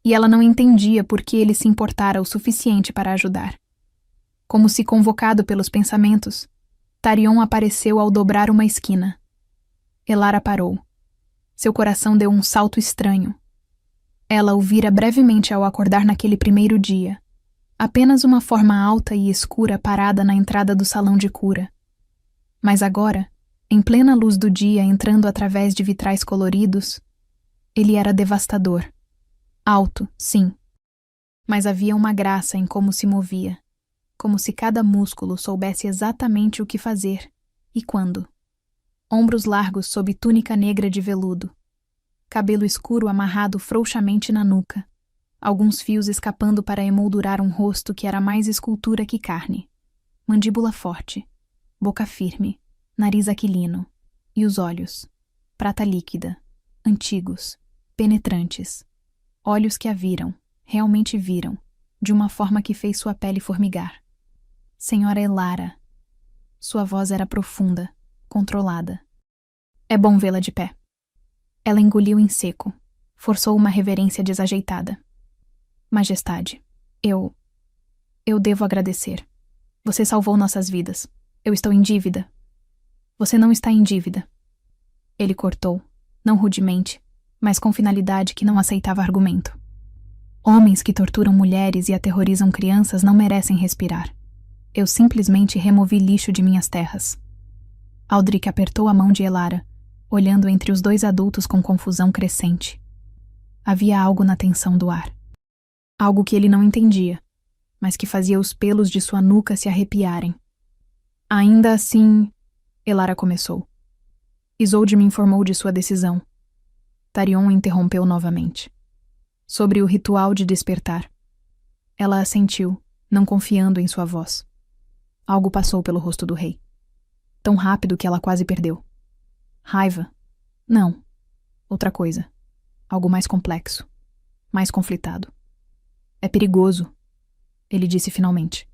e ela não entendia por que ele se importara o suficiente para ajudar. Como se convocado pelos pensamentos, Tarion apareceu ao dobrar uma esquina. Elara parou. Seu coração deu um salto estranho. Ela o vira brevemente ao acordar naquele primeiro dia. Apenas uma forma alta e escura parada na entrada do salão de cura. Mas agora, em plena luz do dia entrando através de vitrais coloridos, ele era devastador. Alto, sim. Mas havia uma graça em como se movia, como se cada músculo soubesse exatamente o que fazer e quando. Ombros largos sob túnica negra de veludo. Cabelo escuro amarrado frouxamente na nuca. Alguns fios escapando para emoldurar um rosto que era mais escultura que carne. Mandíbula forte. Boca firme. Nariz aquilino. E os olhos. Prata líquida. Antigos. Penetrantes. Olhos que a viram. Realmente viram. De uma forma que fez sua pele formigar. Senhora Elara. Sua voz era profunda, controlada. É bom vê-la de pé. Ela engoliu em seco. Forçou uma reverência desajeitada. Majestade, eu devo agradecer. Você salvou nossas vidas. Eu estou em dívida. Você não está em dívida. Ele cortou, não rudemente, mas com finalidade que não aceitava argumento. Homens que torturam mulheres e aterrorizam crianças não merecem respirar. Eu simplesmente removi lixo de minhas terras. Aldrich apertou a mão de Elara, olhando entre os dois adultos com confusão crescente. Havia algo na tensão do ar. Algo que ele não entendia, mas que fazia os pelos de sua nuca se arrepiarem. Ainda assim, Elara começou. Isolde me informou de sua decisão. Tarion interrompeu novamente. Sobre o ritual de despertar. Ela assentiu, não confiando em sua voz. Algo passou pelo rosto do rei. Tão rápido que ela quase perdeu. Raiva? Não. Outra coisa. Algo mais complexo. Mais conflitado. É perigoso, ele disse finalmente.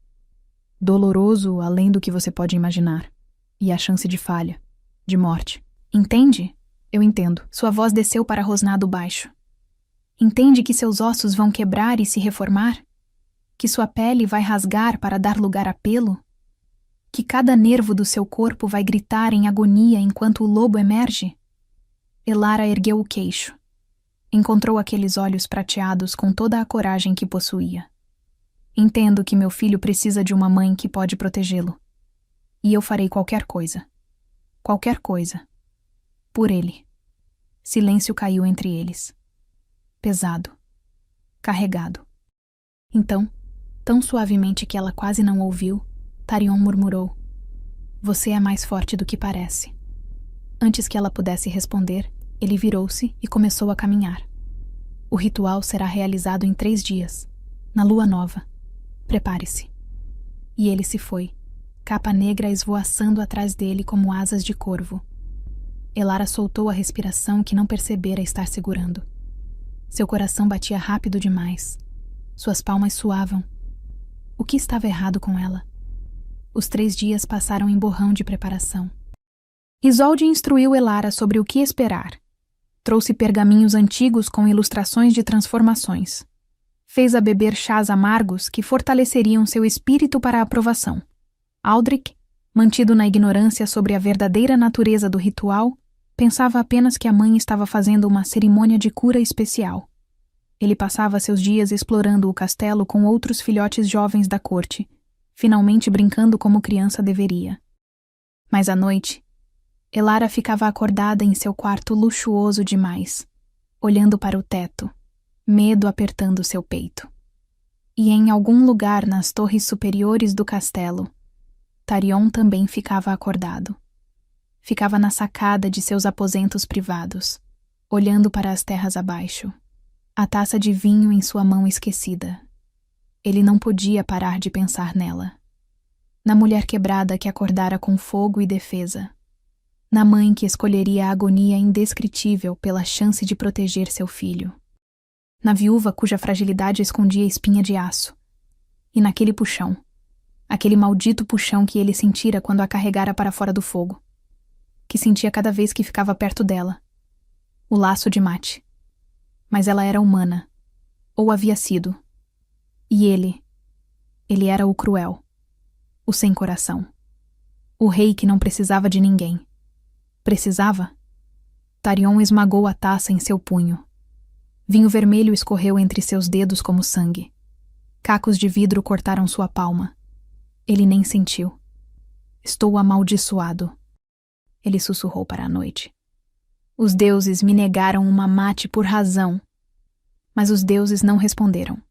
Doloroso além do que você pode imaginar. E a chance de falha. De morte. Entende? Eu entendo. Sua voz desceu para rosnado baixo. Entende que seus ossos vão quebrar e se reformar? Que sua pele vai rasgar para dar lugar a pelo? Que cada nervo do seu corpo vai gritar em agonia enquanto o lobo emerge? Elara ergueu o queixo. Encontrou aqueles olhos prateados com toda a coragem que possuía. Entendo que meu filho precisa de uma mãe que pode protegê-lo. E eu farei qualquer coisa. Qualquer coisa. Por ele. Silêncio caiu entre eles. Pesado. Carregado. Então, tão suavemente que ela quase não ouviu, Tarion murmurou: Você é mais forte do que parece. Antes que ela pudesse responder, ele virou-se e começou a caminhar. O ritual será realizado em 3 dias, na lua nova. Prepare-se. E ele se foi, capa negra esvoaçando atrás dele como asas de corvo. Elara soltou a respiração que não percebera estar segurando. Seu coração batia rápido demais. Suas palmas suavam. O que estava errado com ela? Os 3 dias passaram em borrão de preparação. Isolde instruiu Elara sobre o que esperar. Trouxe pergaminhos antigos com ilustrações de transformações. Fez-a beber chás amargos que fortaleceriam seu espírito para a aprovação. Aldrich, mantido na ignorância sobre a verdadeira natureza do ritual, pensava apenas que a mãe estava fazendo uma cerimônia de cura especial. Ele passava seus dias explorando o castelo com outros filhotes jovens da corte, finalmente brincando como criança deveria. Mas à noite, Elara ficava acordada em seu quarto luxuoso demais, olhando para o teto, medo apertando seu peito. E em algum lugar nas torres superiores do castelo, Tarion também ficava acordado. Ficava na sacada de seus aposentos privados, olhando para as terras abaixo, a taça de vinho em sua mão esquecida. Ele não podia parar de pensar nela. Na mulher quebrada que acordara com fogo e defesa. Na mãe que escolheria a agonia indescritível pela chance de proteger seu filho. Na viúva cuja fragilidade escondia espinha de aço. E naquele puxão. Aquele maldito puxão que ele sentira quando a carregara para fora do fogo. Que sentia cada vez que ficava perto dela. O laço de mate. Mas ela era humana. Ou havia sido. E ele era o cruel, o sem coração. O rei que não precisava de ninguém. Precisava? Tarion esmagou a taça em seu punho. Vinho vermelho escorreu entre seus dedos como sangue. Cacos de vidro cortaram sua palma. Ele nem sentiu. Estou amaldiçoado. Ele sussurrou para a noite. Os deuses me negaram uma mate por razão. Mas os deuses não responderam.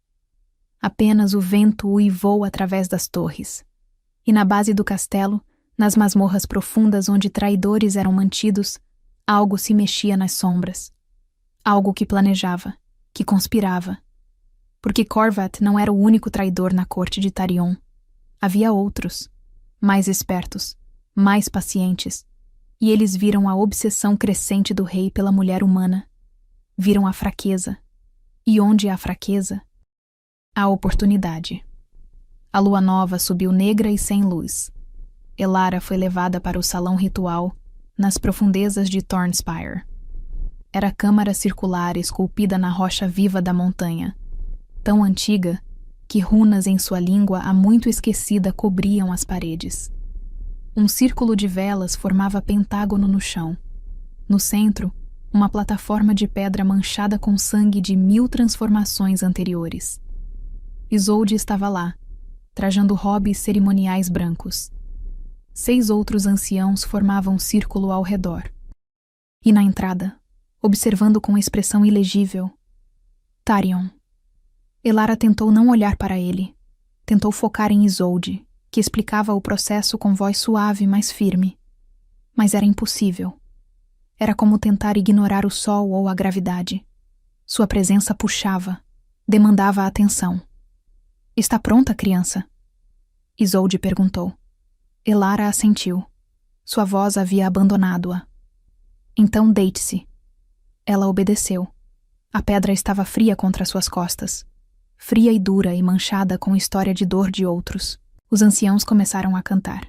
Apenas o vento uivou através das torres. E na base do castelo, nas masmorras profundas onde traidores eram mantidos, algo se mexia nas sombras. Algo que planejava, que conspirava. Porque Corvat não era o único traidor na corte de Tarion. Havia outros, mais espertos, mais pacientes, e eles viram a obsessão crescente do rei pela mulher humana. Viram a fraqueza. E onde há fraqueza, há oportunidade. A lua nova subiu negra e sem luz. Elara foi levada para o salão ritual, nas profundezas de Thornspire. Era câmara circular esculpida na rocha viva da montanha, tão antiga que runas em sua língua há muito esquecida cobriam as paredes. Um círculo de velas formava pentágono no chão. No centro, uma plataforma de pedra manchada com sangue de 1000 transformações anteriores. Isolde estava lá, trajando robes cerimoniais brancos. 6 outros anciãos formavam um círculo ao redor. E na entrada, observando com expressão ilegível, Tarion. Elara tentou não olhar para ele. Tentou focar em Isolde, que explicava o processo com voz suave, mas firme. Mas era impossível. Era como tentar ignorar o sol ou a gravidade. Sua presença puxava, demandava a atenção. Está pronta, criança? Isolde perguntou. Elara assentiu. Sua voz havia abandonado-a. Então deite-se. Ela obedeceu. A pedra estava fria contra suas costas. Fria e dura e manchada com história de dor de outros. Os anciãos começaram a cantar.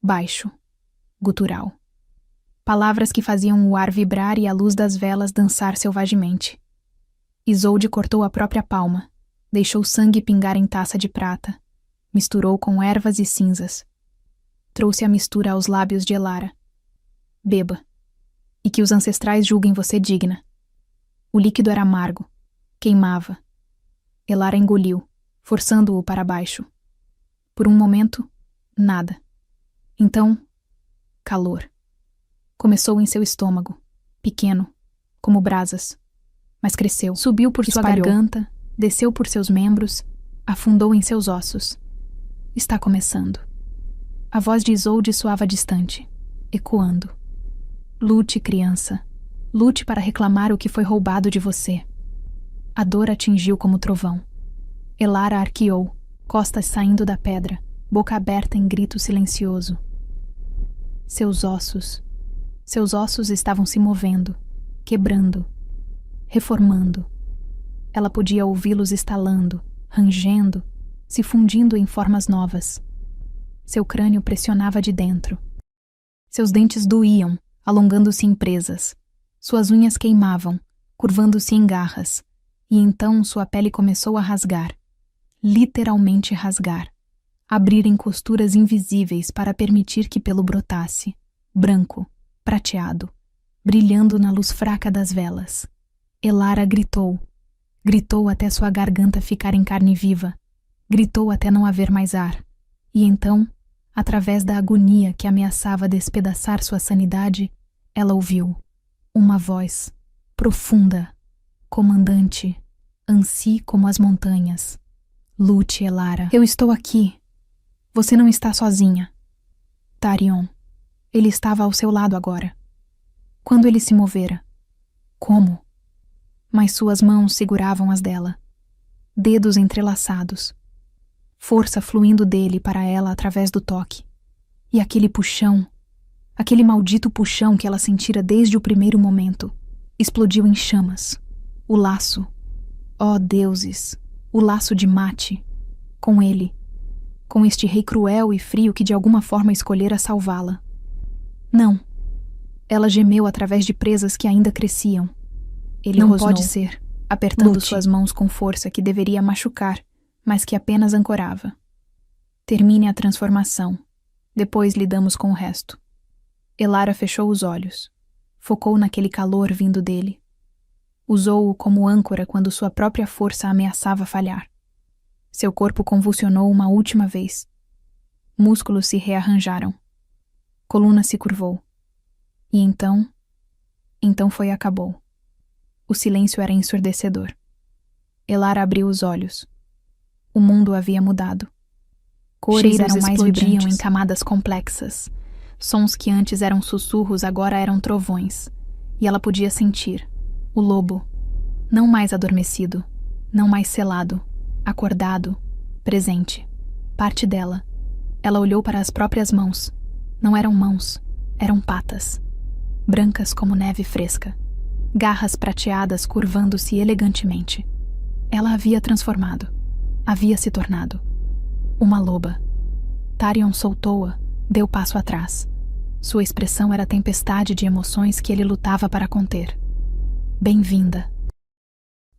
Baixo. Gutural. Palavras que faziam o ar vibrar e a luz das velas dançar selvagemente. Isolde cortou a própria palma, deixou sangue pingar em taça de prata, misturou com ervas e cinzas. Trouxe a mistura aos lábios de Elara. Beba, e que os ancestrais julguem você digna. O líquido era amargo, queimava. Elara engoliu, forçando-o para baixo. Por um momento, nada. Então, calor. Começou em seu estômago, pequeno, como brasas, mas cresceu. Subiu por sua garganta, desceu por seus membros, afundou em seus ossos. Está começando. A voz de Isolde soava distante, ecoando. Lute, criança. Lute para reclamar o que foi roubado de você. A dor atingiu como trovão. Elara arqueou, costas saindo da pedra, boca aberta em grito silencioso. Seus ossos estavam se movendo, quebrando, reformando. Ela podia ouvi-los estalando, rangendo, se fundindo em formas novas. Seu crânio pressionava de dentro. Seus dentes doíam, alongando-se em presas. Suas unhas queimavam, curvando-se em garras. E então sua pele começou a rasgar. Literalmente rasgar. Abrir em costuras invisíveis para permitir que pelo brotasse. Branco, prateado, brilhando na luz fraca das velas. Elara gritou. Gritou até sua garganta ficar em carne viva. Gritou até não haver mais ar. E então, através da agonia que ameaçava despedaçar sua sanidade, ela ouviu uma voz profunda, comandante, ansi como as montanhas. Lute, Elara. Eu estou aqui. Você não está sozinha. Tarion. Ele estava ao seu lado agora. Quando ele se movera? Como? Mas suas mãos seguravam as dela. Dedos entrelaçados. Força fluindo dele para ela através do toque. E aquele puxão, aquele maldito puxão que ela sentira desde o primeiro momento, explodiu em chamas. O laço. Ó deuses! O laço de Mate. Com ele. Com este rei cruel e frio que de alguma forma escolhera salvá-la. Não. Ela gemeu através de presas que ainda cresciam. Ele não rosnou. Pode ser. apertando Lute. suas mãos com força que deveria machucar, mas que apenas ancorava. Termine a transformação. Depois lidamos com o resto. Elara fechou os olhos. Focou naquele calor vindo dele. Usou-o como âncora quando sua própria força ameaçava falhar. Seu corpo convulsionou uma última vez. Músculos se rearranjaram. Coluna se curvou. E então foi acabou. O silêncio era ensurdecedor. Elara abriu os olhos. O mundo havia mudado. Cores Cheiros eram mais explodiam vibriam em em camadas complexas. Sons que antes eram sussurros agora eram trovões. E ela podia sentir. O lobo. Não mais adormecido. Não mais selado. Acordado. Presente. Parte dela. Ela olhou para as próprias mãos. Não eram mãos. Eram patas. Brancas como neve fresca. Garras prateadas curvando-se elegantemente. Ela havia transformado. Havia se tornado. Uma loba. Tarion soltou-a, deu passo atrás. Sua expressão era a tempestade de emoções que ele lutava para conter. Bem-vinda.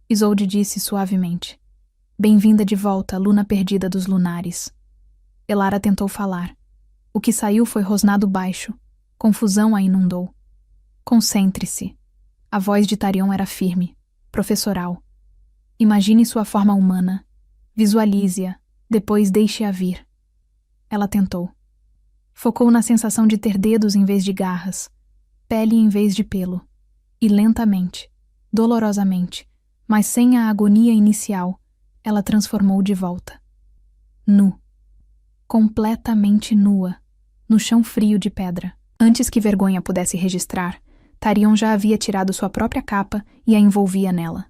Isolde disse suavemente. Bem-vinda de volta, luna perdida dos lunares. Elara tentou falar. O que saiu foi rosnado baixo. Confusão a inundou. Concentre-se. A voz de Tarion era firme, professoral. Imagine sua forma humana. Visualize-a, depois deixe-a vir. Ela tentou. Focou na sensação de ter dedos em vez de garras, pele em vez de pelo. E lentamente, dolorosamente, mas sem a agonia inicial, ela transformou de volta. Nu. Completamente nua, no chão frio de pedra. Antes que vergonha pudesse registrar, Tarion já havia tirado sua própria capa e a envolvia nela.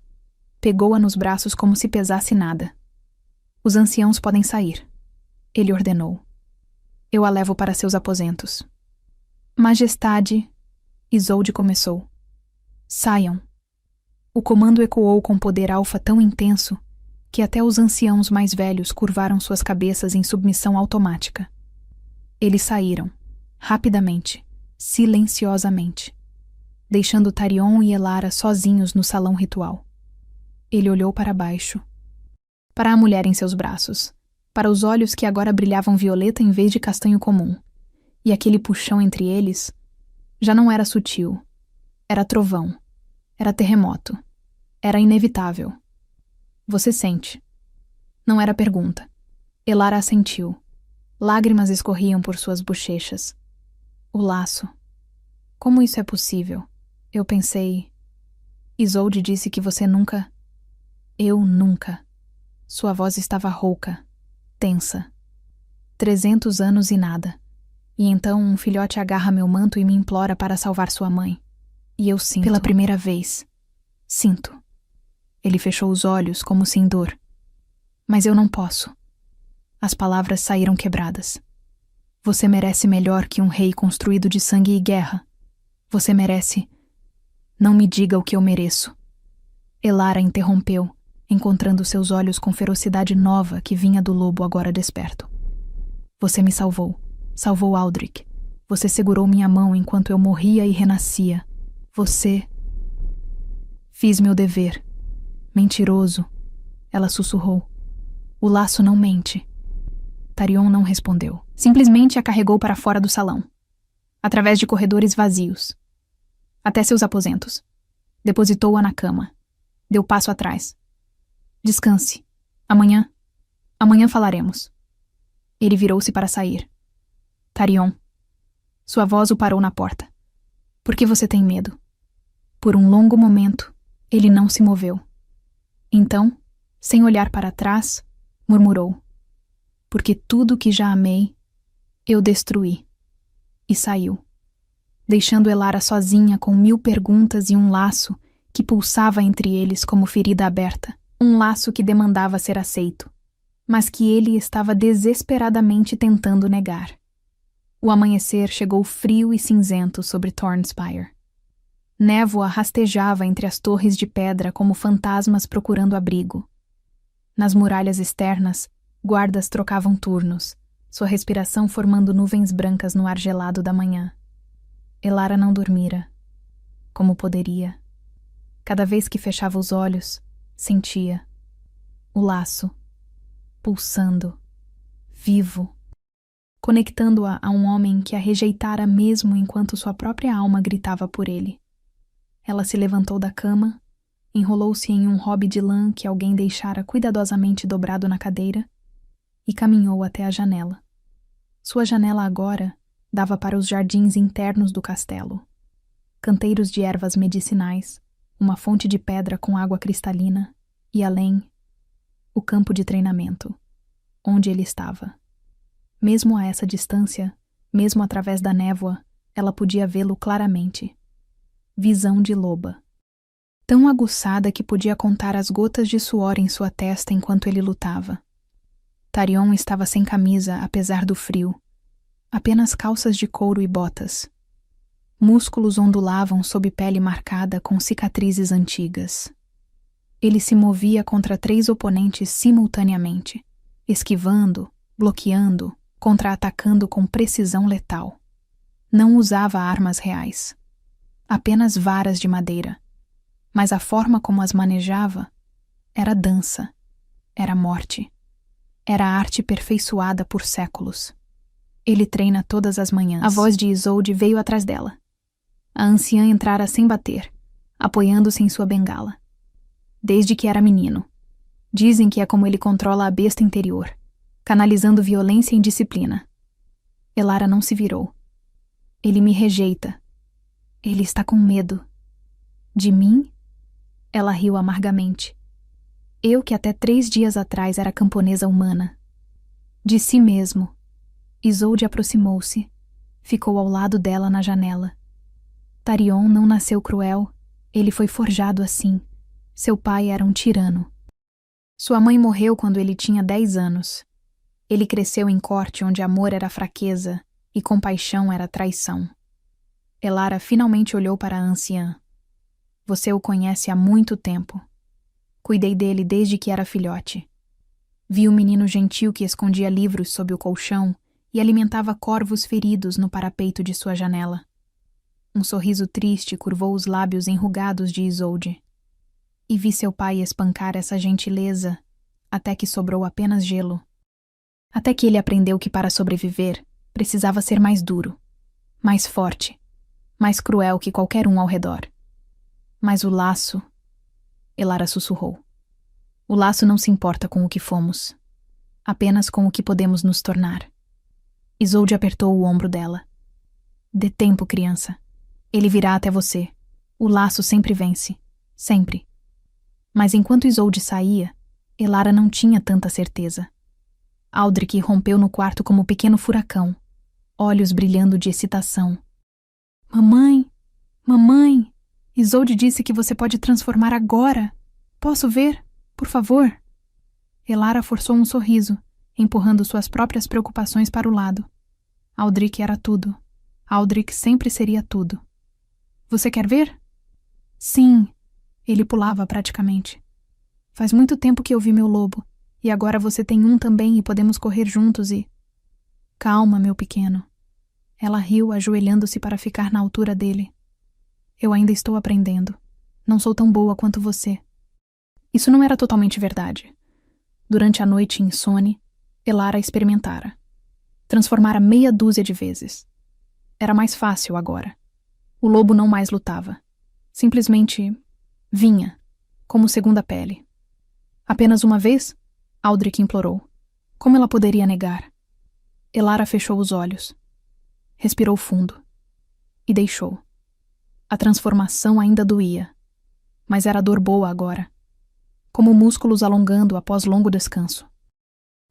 Pegou-a nos braços como se pesasse nada. Os anciãos podem sair. Ele ordenou. Eu a levo para seus aposentos. Majestade, Isolde começou. Saiam. O comando ecoou com poder alfa tão intenso que até os anciãos mais velhos curvaram suas cabeças em submissão automática. Eles saíram, rapidamente, silenciosamente, deixando Tarion e Elara sozinhos no salão ritual. Ele olhou para baixo, para a mulher em seus braços, para os olhos que agora brilhavam violeta em vez de castanho comum, e aquele puxão entre eles já não era sutil, era trovão, era terremoto, era inevitável. Você sente. Não era pergunta. Elara assentiu. Lágrimas escorriam por suas bochechas. O laço. Como isso é possível? Eu pensei... Isolde disse que você nunca... Eu nunca. Sua voz estava rouca, tensa. 300 anos e nada. E então um filhote agarra meu manto e me implora para salvar sua mãe. E eu sinto. Pela primeira vez. Sinto. Ele fechou os olhos como sem dor. Mas eu não posso. As palavras saíram quebradas. Você merece melhor que um rei construído de sangue e guerra. Você merece... Não me diga o que eu mereço. Elara interrompeu, encontrando seus olhos com ferocidade nova que vinha do lobo agora desperto. Você me salvou. Salvou Aldrich. Você segurou minha mão enquanto eu morria e renascia. Você... Fiz meu dever. Mentiroso. Ela sussurrou. O laço não mente. Tarion não respondeu. Simplesmente a carregou para fora do salão. Através de corredores vazios. Até seus aposentos. Depositou-a na cama. Deu passo atrás. Descanse. Amanhã falaremos. Ele virou-se para sair. Tarion. Sua voz o parou na porta. Por que você tem medo? Por um longo momento, ele não se moveu. Então, sem olhar para trás, murmurou. Porque tudo que já amei, eu destruí. E saiu, deixando Elara sozinha com 1000 perguntas e um laço que pulsava entre eles como ferida aberta. Um laço que demandava ser aceito, mas que ele estava desesperadamente tentando negar. O amanhecer chegou frio e cinzento sobre Thornspire. Névoa rastejava entre as torres de pedra como fantasmas procurando abrigo. Nas muralhas externas, guardas trocavam turnos, sua respiração formando nuvens brancas no ar gelado da manhã. Elara não dormira. Como poderia? Cada vez que fechava os olhos, sentia. O laço, pulsando, vivo, conectando-a a um homem que a rejeitara mesmo enquanto sua própria alma gritava por ele. Ela se levantou da cama, enrolou-se em um robe de lã que alguém deixara cuidadosamente dobrado na cadeira e caminhou até a janela. Sua janela agora dava para os jardins internos do castelo. Canteiros de ervas medicinais, uma fonte de pedra com água cristalina e, além, o campo de treinamento, onde ele estava. Mesmo a essa distância, mesmo através da névoa, ela podia vê-lo claramente. Visão de loba. Tão aguçada que podia contar as gotas de suor em sua testa enquanto ele lutava. Tarion estava sem camisa, apesar do frio. Apenas calças de couro e botas. Músculos ondulavam sob pele marcada com cicatrizes antigas. Ele se movia contra 3 oponentes simultaneamente, esquivando, bloqueando, contra-atacando com precisão letal. Não usava armas reais. Apenas varas de madeira. Mas a forma como as manejava era dança, era morte. Era arte perfeiçoada por séculos. Ele treina todas as manhãs. A voz de Isolde veio atrás dela. A anciã entrara sem bater, apoiando-se em sua bengala. Desde que era menino. Dizem que é como ele controla a besta interior, canalizando violência em disciplina. Elara não se virou. Ele me rejeita. Ele está com medo. De mim? Ela riu amargamente. Eu que até 3 dias atrás era camponesa humana. De si mesmo. Isolde aproximou-se. Ficou ao lado dela na janela. Tarion não nasceu cruel. Ele foi forjado assim. Seu pai era um tirano. Sua mãe morreu quando ele tinha 10 anos. Ele cresceu em corte onde amor era fraqueza e compaixão era traição. Elara finalmente olhou para a anciã. Você o conhece há muito tempo. Cuidei dele desde que era filhote. Vi o menino gentil que escondia livros sob o colchão e alimentava corvos feridos no parapeito de sua janela. Um sorriso triste curvou os lábios enrugados de Isolde. E vi seu pai espancar essa gentileza até que sobrou apenas gelo. Até que ele aprendeu que para sobreviver precisava ser mais duro, mais forte, mais cruel que qualquer um ao redor. Mas o laço... Elara sussurrou. O laço não se importa com o que fomos, apenas com o que podemos nos tornar. Isolde apertou o ombro dela. Dê tempo, criança. Ele virá até você. O laço sempre vence. Sempre. Mas enquanto Isolde saía, Elara não tinha tanta certeza. Aldrich rompeu no quarto como um pequeno furacão, olhos brilhando de excitação. Mamãe! Mamãe! Isolde disse que você pode transformar agora. Posso ver? Por favor? Elara forçou um sorriso, empurrando suas próprias preocupações para o lado. Aldrich era tudo. Aldrich sempre seria tudo. Você quer ver? Sim. Ele pulava praticamente. Faz muito tempo que eu vi meu lobo, e agora você tem um também e podemos correr juntos e... Calma, meu pequeno. Ela riu, ajoelhando-se para ficar na altura dele. Eu ainda estou aprendendo. Não sou tão boa quanto você. Isso não era totalmente verdade. Durante a noite insone, Elara experimentara. Transformara meia dúzia de vezes. Era mais fácil agora. O lobo não mais lutava. Simplesmente vinha, como segunda pele. Apenas uma vez? Aldrich implorou. Como ela poderia negar? Elara fechou os olhos. Respirou fundo. E deixou. A transformação ainda doía. Mas era dor boa agora. Como músculos alongando após longo descanso.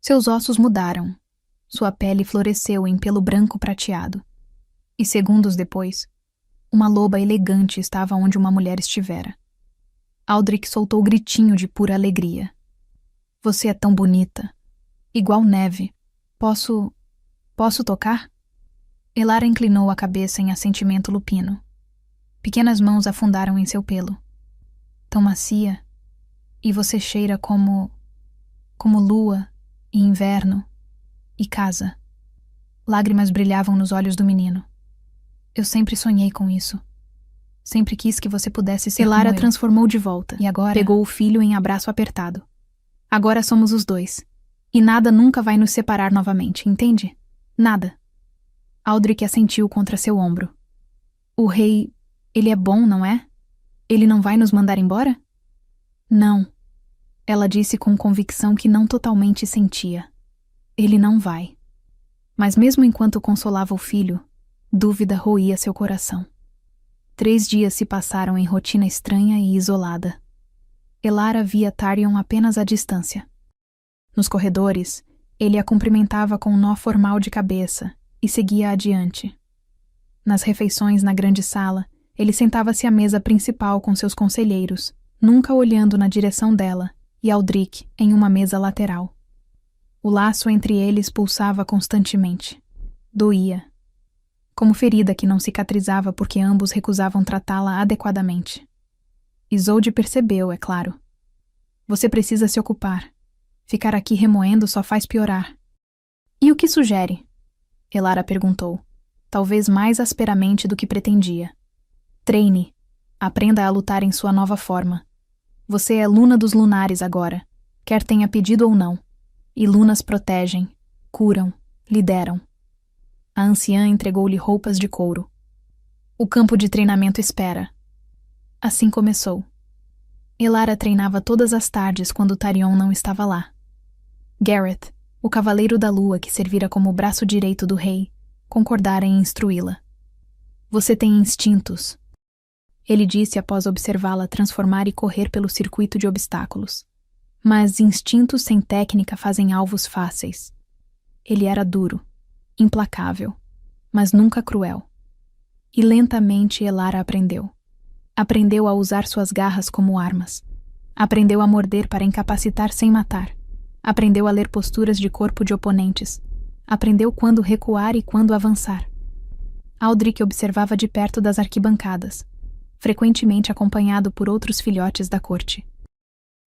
Seus ossos mudaram. Sua pele floresceu em pelo branco prateado. E segundos depois, uma loba elegante estava onde uma mulher estivera. Aldrich soltou gritinho de pura alegria. Você é tão bonita. Igual neve. Posso tocar? Elara inclinou a cabeça em assentimento lupino. Pequenas mãos afundaram em seu pelo. Tão macia. E você cheira como lua, e inverno, e casa. Lágrimas brilhavam nos olhos do menino. Eu sempre sonhei com isso. Sempre quis que você pudesse ser Elara como eu. Transformou de volta. E agora? Pegou o filho em abraço apertado. Agora somos os dois. E nada nunca vai nos separar novamente, entende? Nada. Aldrich assentiu contra seu ombro. O rei, ele é bom, não é? Ele não vai nos mandar embora? Não. Ela disse com convicção que não totalmente sentia. Ele não vai. Mas mesmo enquanto consolava o filho, dúvida roía seu coração. 3 dias se passaram em rotina estranha e isolada. Elara via Tarion apenas à distância. Nos corredores, ele a cumprimentava com um nó formal de cabeça e seguia adiante. Nas refeições na grande sala, ele sentava-se à mesa principal com seus conselheiros, nunca olhando na direção dela, e Aldrich em uma mesa lateral. O laço entre eles pulsava constantemente. Doía. Como ferida que não cicatrizava porque ambos recusavam tratá-la adequadamente. Isolde percebeu, é claro. Você precisa se ocupar. Ficar aqui remoendo só faz piorar. E o que sugere? Elara perguntou, talvez mais asperamente do que pretendia. Treine. Aprenda a lutar em sua nova forma. Você é Luna dos Lunares agora, quer tenha pedido ou não. E lunas protegem, curam, lideram. A anciã entregou-lhe roupas de couro. O campo de treinamento espera. Assim começou. Elara treinava todas as tardes quando Tarion não estava lá. Gareth, o cavaleiro da lua que servira como braço direito do rei, concordara em instruí-la. Você tem instintos. Ele disse após observá-la transformar e correr pelo circuito de obstáculos. Mas instintos sem técnica fazem alvos fáceis. Ele era duro, implacável, mas nunca cruel. E lentamente Elara aprendeu. Aprendeu a usar suas garras como armas. Aprendeu a morder para incapacitar sem matar. Aprendeu a ler posturas de corpo de oponentes. Aprendeu quando recuar e quando avançar. Aldrich observava de perto das arquibancadas, frequentemente acompanhado por outros filhotes da corte.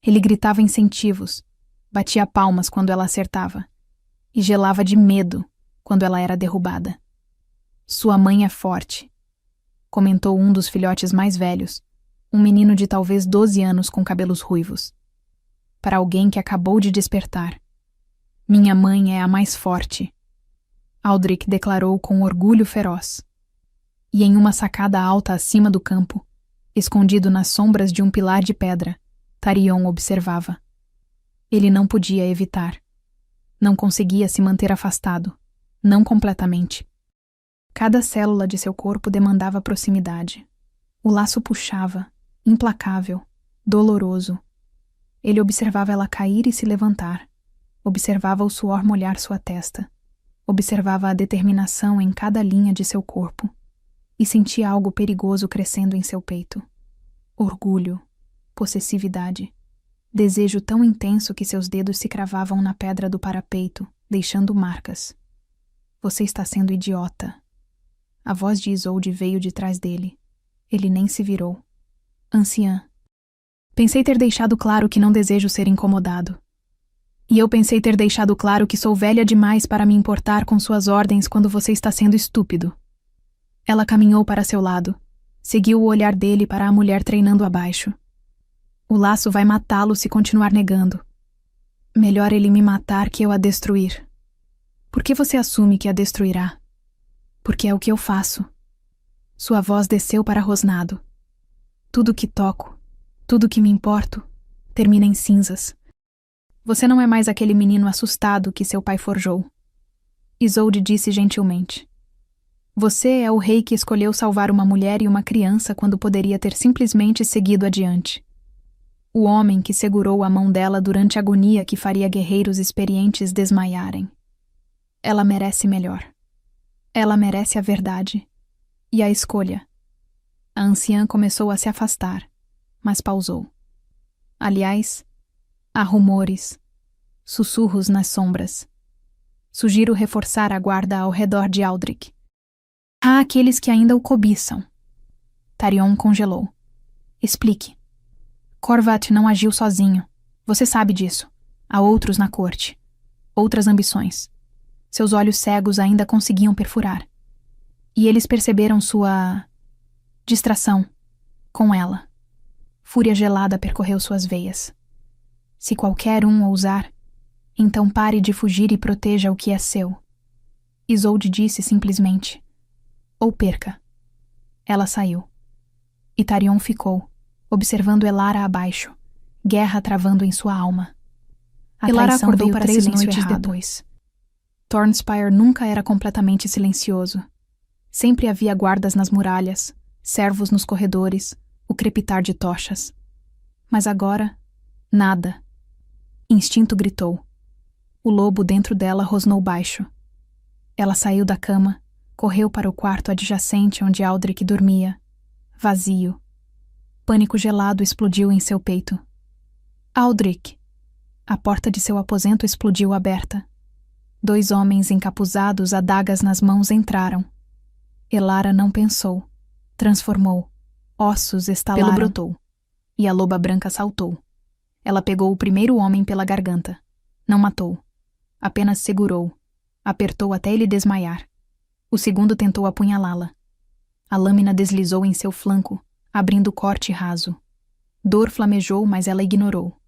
Ele gritava incentivos, batia palmas quando ela acertava, e gelava de medo quando ela era derrubada. Sua mãe é forte, comentou um dos filhotes mais velhos, um menino de talvez 12 anos com cabelos ruivos. Para alguém que acabou de despertar. Minha mãe é a mais forte, Aldrich declarou com orgulho feroz. E em uma sacada alta acima do campo, escondido nas sombras de um pilar de pedra, Tarion observava. Ele não podia evitar. Não conseguia se manter afastado, não completamente. Cada célula de seu corpo demandava proximidade. O laço puxava, implacável, doloroso. Ele observava ela cair e se levantar. Observava o suor molhar sua testa. Observava a determinação em cada linha de seu corpo. E sentia algo perigoso crescendo em seu peito. Orgulho, possessividade, desejo tão intenso que seus dedos se cravavam na pedra do parapeito, deixando marcas. Você está sendo idiota. A voz de Isolde veio de trás dele. Ele nem se virou. Anciã. Pensei ter deixado claro que não desejo ser incomodado. E eu pensei ter deixado claro que sou velha demais para me importar com suas ordens quando você está sendo estúpido. Ela caminhou para seu lado. Seguiu o olhar dele para a mulher treinando abaixo. O laço vai matá-lo se continuar negando. Melhor ele me matar que eu a destruir. Por que você assume que a destruirá? Porque é o que eu faço. Sua voz desceu para rosnado. Tudo que toco, tudo que me importo, termina em cinzas. Você não é mais aquele menino assustado que seu pai forjou. Isolde disse gentilmente. Você é o rei que escolheu salvar uma mulher e uma criança quando poderia ter simplesmente seguido adiante. O homem que segurou a mão dela durante a agonia que faria guerreiros experientes desmaiarem. Ela merece melhor. Ela merece a verdade. E a escolha. A anciã começou a se afastar, mas pausou. Aliás, há rumores, sussurros nas sombras. Sugiro reforçar a guarda ao redor de Aldrich. Há aqueles que ainda o cobiçam. Tarion congelou. Explique. Corvat não agiu sozinho. Você sabe disso. Há outros na corte. Outras ambições. Seus olhos cegos ainda conseguiam perfurar. E eles perceberam sua distração, Com ela, fúria gelada percorreu suas veias. Se qualquer um ousar, então pare de fugir e proteja o que é seu. Isolde disse simplesmente: ou perca. Ela saiu. E Tarion ficou, observando Elara abaixo, guerra travando em sua alma. Elara acordou para 3 noites depois. Thornspire nunca era completamente silencioso. Sempre havia guardas nas muralhas, servos nos corredores, o crepitar de tochas. Mas agora, nada. Instinto gritou. O lobo dentro dela rosnou baixo. Ela saiu da cama, correu para o quarto adjacente onde Aldrich dormia. Vazio. Pânico gelado explodiu em seu peito. Aldrich! A porta de seu aposento explodiu aberta. 2 homens encapuzados, adagas nas mãos, entraram. Elara não pensou. Transformou. Ossos estalaram. Pelo brotou. E a loba branca saltou. Ela pegou o primeiro homem pela garganta. Não matou. Apenas segurou. Apertou até ele desmaiar. O segundo tentou apunhalá-la. A lâmina deslizou em seu flanco, abrindo corte raso. Dor flamejou, mas ela ignorou.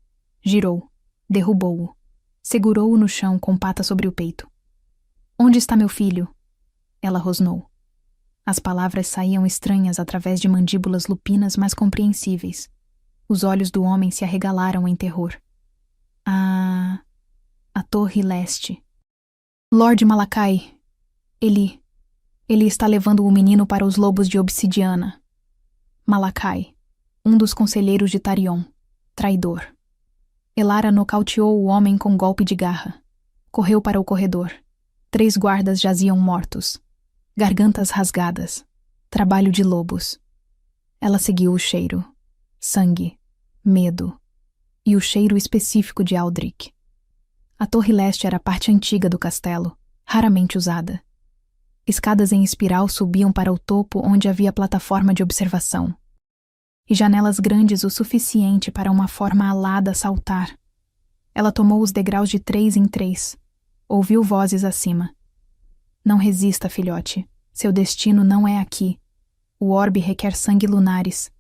Girou. Derrubou-o. Segurou-o no chão com pata sobre o peito. Onde está meu filho? Ela rosnou. As palavras saíam estranhas através de mandíbulas lupinas, mas compreensíveis. Os olhos do homem se arregalaram em terror. A Torre Leste. Lord Malakai. Ele está levando o menino para os lobos de obsidiana. Malakai, um dos conselheiros de Tarion. Traidor. Elara nocauteou o homem com golpe de garra. Correu para o corredor. 3 guardas jaziam mortos. Gargantas rasgadas. Trabalho de lobos. Ela seguiu o cheiro. Sangue. Medo. E o cheiro específico de Aldrich. A Torre Leste era a parte antiga do castelo, raramente usada. Escadas em espiral subiam para o topo onde havia plataforma de observação. E janelas grandes o suficiente para uma forma alada saltar. Ela tomou os degraus de 3 em 3. Ouviu vozes acima. Não resista, filhote. Seu destino não é aqui. O orbe requer sangue lunares.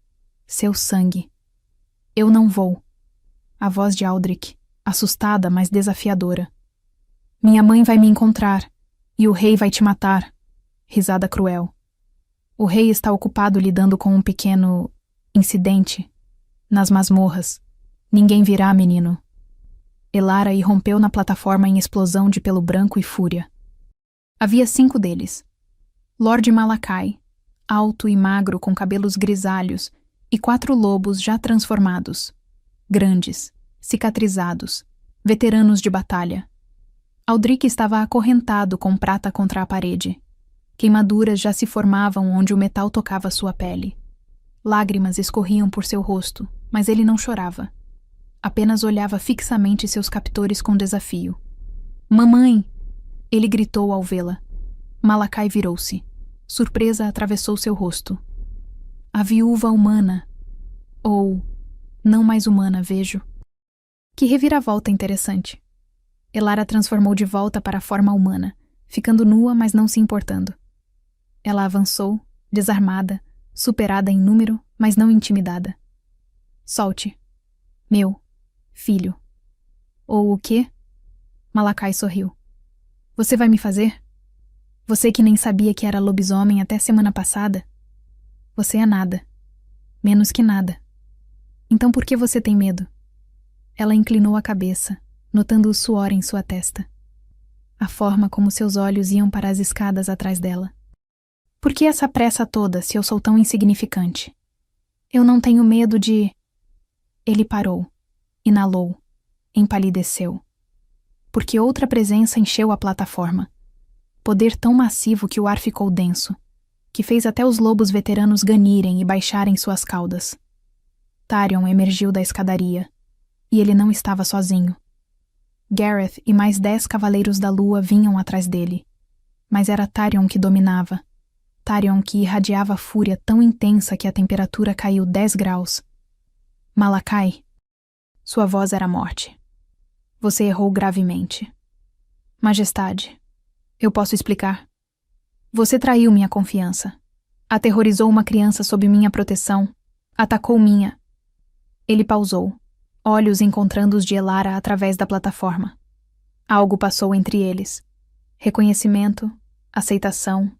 Seu sangue. Eu não vou. A voz de Aldrich, assustada, mas desafiadora. Minha mãe vai me encontrar, e o rei vai te matar. Risada cruel. O rei está ocupado lidando com um pequeno incidente. Nas masmorras. Ninguém virá, menino. Elara irrompeu na plataforma em explosão de pelo branco e fúria. Havia 5 deles. Lord Malakai, alto e magro com cabelos grisalhos, e 4 lobos já transformados. Grandes, cicatrizados, veteranos de batalha. Aldrich estava acorrentado com prata contra a parede. Queimaduras já se formavam onde o metal tocava sua pele. Lágrimas escorriam por seu rosto, mas ele não chorava. Apenas olhava fixamente seus captores com desafio. Mamãe! Ele gritou ao vê-la. Malakai virou-se. Surpresa atravessou seu rosto. A viúva humana. Ou, não mais humana, vejo. Que reviravolta interessante. Elara transformou de volta para a forma humana, ficando nua, mas não se importando. Ela avançou, desarmada, superada em número, mas não intimidada. Solte. Meu filho. Ou o quê? Malakai sorriu. Você vai me fazer? Você que nem sabia que era lobisomem até semana passada? Você é nada. Menos que nada. Então por que você tem medo? Ela inclinou a cabeça, notando o suor em sua testa. A forma como seus olhos iam para as escadas atrás dela. Por que essa pressa toda, se eu sou tão insignificante? Eu não tenho medo de... Ele parou, inalou, empalideceu. Porque outra presença encheu a plataforma. Poder tão massivo que o ar ficou denso, que fez até os lobos veteranos ganirem e baixarem suas caudas. Tarion emergiu da escadaria, e ele não estava sozinho. Gareth e mais 10 cavaleiros da lua vinham atrás dele. Mas era Tarion que dominava. Tarion que irradiava fúria tão intensa que a temperatura caiu 10 graus. Malakai. Sua voz era morte. Você errou gravemente. Majestade, eu posso explicar. Você traiu minha confiança. Aterrorizou uma criança sob minha proteção. Atacou minha. Ele pausou, olhos encontrando os de Elara através da plataforma. Algo passou entre eles. Reconhecimento, aceitação,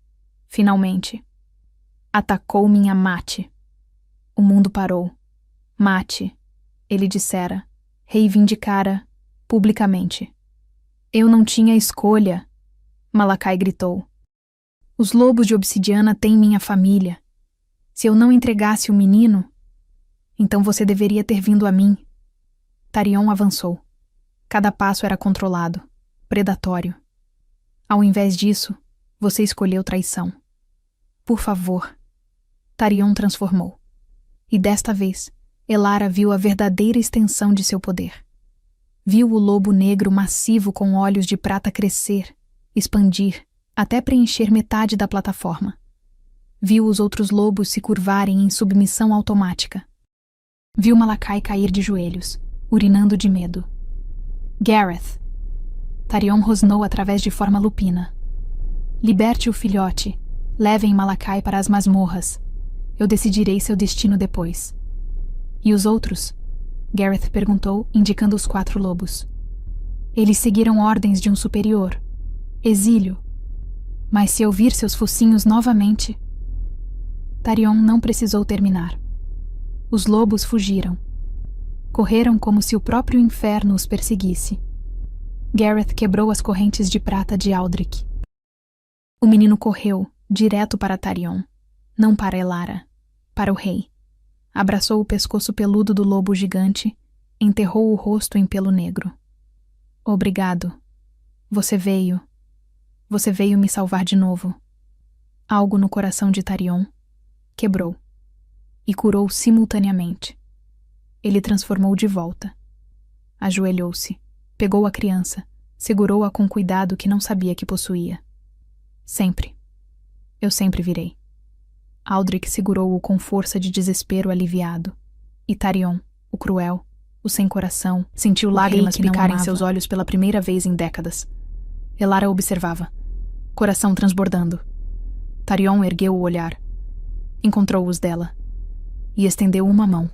finalmente. Atacou minha Mate. O mundo parou. Mate, ele dissera, reivindicara, publicamente. Eu não tinha escolha, Malakai gritou. Os lobos de obsidiana têm minha família. Se eu não entregasse o menino, então você deveria ter vindo a mim. Tarion avançou. Cada passo era controlado, predatório. Ao invés disso, você escolheu traição. Por favor. Tarion transformou. E desta vez, Elara viu a verdadeira extensão de seu poder. Viu o lobo negro massivo com olhos de prata crescer, expandir, até preencher metade da plataforma. Viu os outros lobos se curvarem em submissão automática. Viu Malakai cair de joelhos, urinando de medo. Gareth. Tarion rosnou através de forma lupina. Liberte o filhote. Levem Malakai para as masmorras. Eu decidirei seu destino depois. E os outros? Gareth perguntou, indicando os 4 lobos. Eles seguiram ordens de um superior. Exílio. Mas se eu vir seus focinhos novamente... Tarion não precisou terminar. Os lobos fugiram. Correram como se o próprio inferno os perseguisse. Gareth quebrou as correntes de prata de Aldrich. O menino correu, direto para Tarion. Não para Elara. Para o rei. Abraçou o pescoço peludo do lobo gigante, enterrou o rosto em pelo negro. Obrigado. Você veio. Você veio me salvar de novo. Algo no coração de Tarion quebrou e curou simultaneamente. Ele transformou de volta. Ajoelhou-se, pegou a criança, segurou-a com cuidado que não sabia que possuía. Sempre. Eu sempre virei. Aldrich segurou-o com força de desespero aliviado. E Tarion, o cruel, o sem coração, sentiu lágrimas picar em seus olhos pela primeira vez em décadas. Elara observava, coração transbordando. Tarion ergueu o olhar. Encontrou os dela. E estendeu uma mão.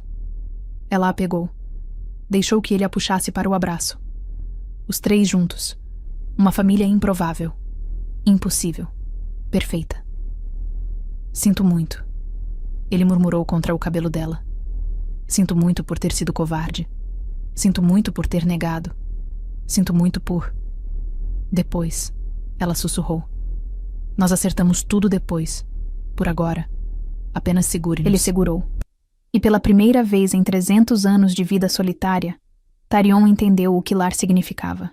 Ela a pegou. Deixou que ele a puxasse para o abraço. Os 3 juntos. Uma família improvável. Impossível. Perfeita. Sinto muito. Ele murmurou contra o cabelo dela. Sinto muito por ter sido covarde. Sinto muito por ter negado. Sinto muito por... Depois, ela sussurrou. Nós acertamos tudo depois. Por agora. Apenas segure-nos. Ele segurou. E pela primeira vez em 300 anos de vida solitária, Tarion entendeu o que lar significava.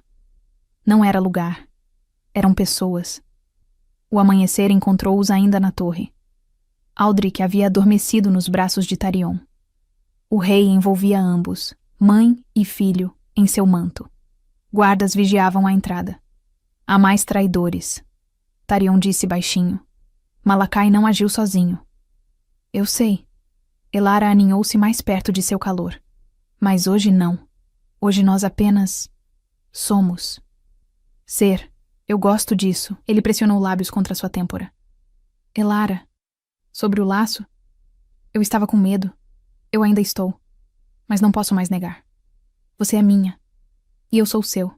Não era lugar. Eram pessoas. O amanhecer encontrou-os ainda na torre. Aldrich havia adormecido nos braços de Tarion. O rei envolvia ambos, mãe e filho, em seu manto. Guardas vigiavam a entrada. Há mais traidores. Tarion disse baixinho. Malakai não agiu sozinho. Eu sei. Elara aninhou-se mais perto de seu calor. Mas hoje não. Hoje nós apenas... somos. Ser. Eu gosto disso. Ele pressionou lábios contra sua têmpora. Elara. Sobre o laço? Eu estava com medo. Eu ainda estou. Mas não posso mais negar. Você é minha. E eu sou seu.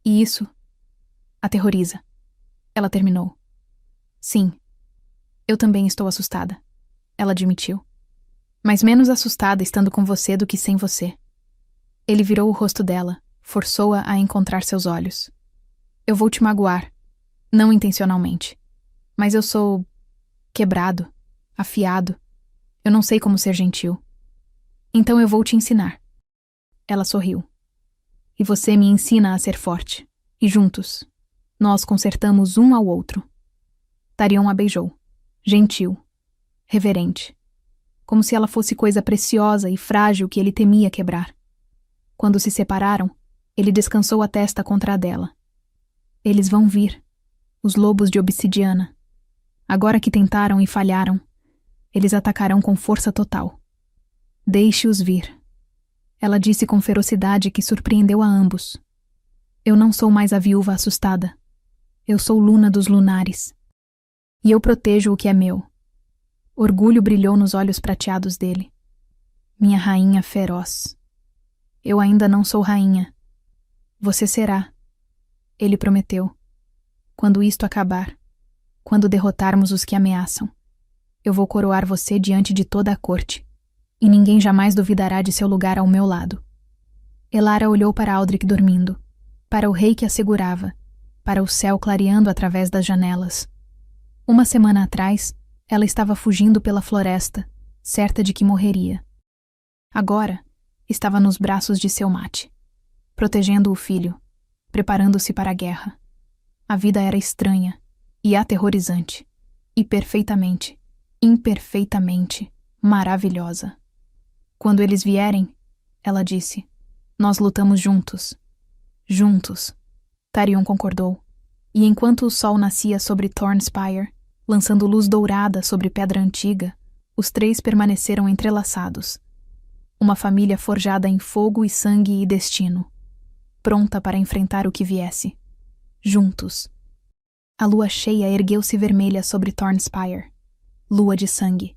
E isso... aterroriza. Ela terminou. Sim. Eu também estou assustada. Ela admitiu. Mas menos assustada estando com você do que sem você. Ele virou o rosto dela, forçou-a a encontrar seus olhos. Eu vou te magoar. Não intencionalmente. Mas eu sou... quebrado. Afiado. Eu não sei como ser gentil. Então eu vou te ensinar. Ela sorriu. E você me ensina a ser forte. E juntos, nós consertamos um ao outro. Tarion a beijou. Gentil. Reverente. Como se ela fosse coisa preciosa e frágil que ele temia quebrar. Quando se separaram, ele descansou a testa contra a dela. Eles vão vir. Os lobos de obsidiana. Agora que tentaram e falharam, eles atacarão com força total. Deixe-os vir. Ela disse com ferocidade que surpreendeu a ambos. Eu não sou mais a viúva assustada. Eu sou Luna dos Lunares. E eu protejo o que é meu. Orgulho brilhou nos olhos prateados dele. Minha rainha feroz. Eu ainda não sou rainha. Você será. Ele prometeu. Quando isto acabar, quando derrotarmos os que ameaçam, eu vou coroar você diante de toda a corte, e ninguém jamais duvidará de seu lugar ao meu lado. Elara olhou para Aldrich dormindo, para o rei que a segurava, para o céu clareando através das janelas. Uma semana atrás, ela estava fugindo pela floresta, certa de que morreria. Agora, estava nos braços de seu mate, protegendo o filho, preparando-se para a guerra. A vida era estranha e aterrorizante, e imperfeitamente maravilhosa. Quando eles vierem, ela disse, nós lutamos juntos. Juntos. Tarion concordou, e enquanto o sol nascia sobre Thornspire, lançando luz dourada sobre pedra antiga, os três permaneceram entrelaçados. Uma família forjada em fogo e sangue e destino, pronta para enfrentar o que viesse. Juntos. A lua cheia ergueu-se vermelha sobre Thornspire. Lua de sangue.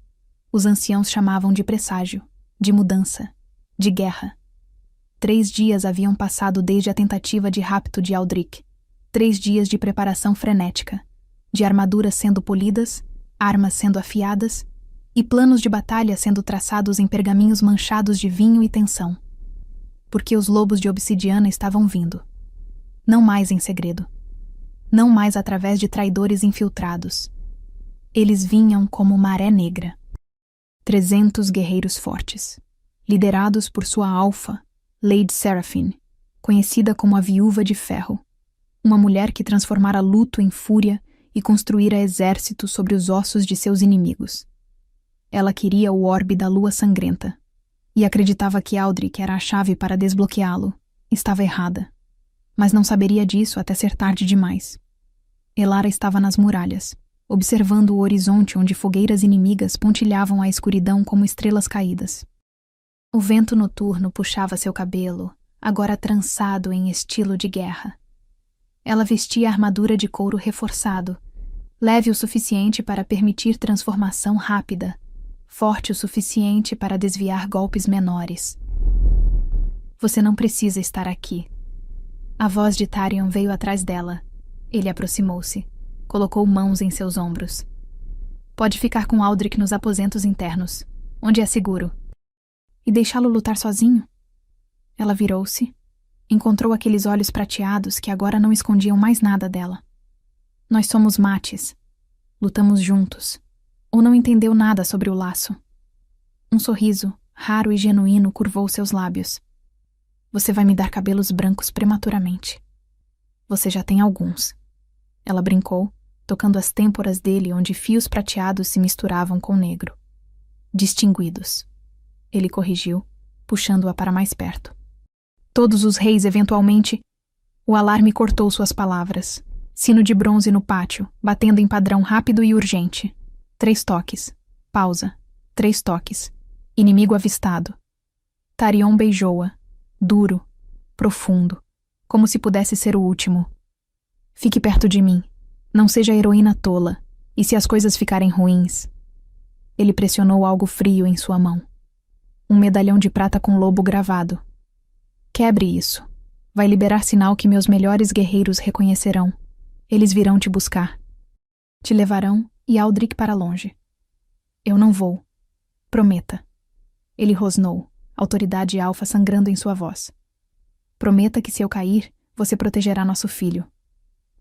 Os anciãos chamavam de presságio, de mudança, de guerra. 3 dias haviam passado desde a tentativa de rapto de Aldrich. 3 dias de preparação frenética, de armaduras sendo polidas, armas sendo afiadas e planos de batalha sendo traçados em pergaminhos manchados de vinho e tensão. Porque os lobos de obsidiana estavam vindo. Não mais em segredo. Não mais através de traidores infiltrados. Eles vinham como maré negra. 300 guerreiros fortes, liderados por sua alfa, Lady Seraphine, conhecida como a Viúva de Ferro, uma mulher que transformara luto em fúria e construíra exércitos sobre os ossos de seus inimigos. Ela queria o orbe da lua sangrenta, e acreditava que Aldrich era a chave para desbloqueá-lo. Estava errada, mas não saberia disso até ser tarde demais. Elara estava nas muralhas, observando o horizonte onde fogueiras inimigas pontilhavam a escuridão como estrelas caídas. O vento noturno puxava seu cabelo, agora trançado em estilo de guerra. Ela vestia armadura de couro reforçado, leve o suficiente para permitir transformação rápida, forte o suficiente para desviar golpes menores. Você não precisa estar aqui. A voz de Tarion veio atrás dela. Ele aproximou-se, colocou mãos em seus ombros. Pode ficar com Aldrich nos aposentos internos, onde é seguro. E deixá-lo lutar sozinho? Ela virou-se, encontrou aqueles olhos prateados que agora não escondiam mais nada dela. Nós somos mates. Lutamos juntos. Ou não entendeu nada sobre o laço. Um sorriso, raro e genuíno, curvou seus lábios. Você vai me dar cabelos brancos prematuramente. Você já tem alguns. Ela brincou, tocando as têmporas dele onde fios prateados se misturavam com negro. Distinguidos. Ele corrigiu, puxando-a para mais perto. Todos os reis, eventualmente... O alarme cortou suas palavras. Sino de bronze no pátio, batendo em padrão rápido e urgente. 3 toques. Pausa. 3 toques. Inimigo avistado. Tarion beijou-a. Duro. Profundo. Como se pudesse ser o último. Fique perto de mim. Não seja heroína tola. E se as coisas ficarem ruins... Ele pressionou algo frio em sua mão. Um medalhão de prata com lobo gravado. Quebre isso. Vai liberar sinal que meus melhores guerreiros reconhecerão. Eles virão te buscar. Te levarão e Aldrich para longe. Eu não vou. Prometa. Ele rosnou, autoridade alfa sangrando em sua voz. Prometa que se eu cair, você protegerá nosso filho.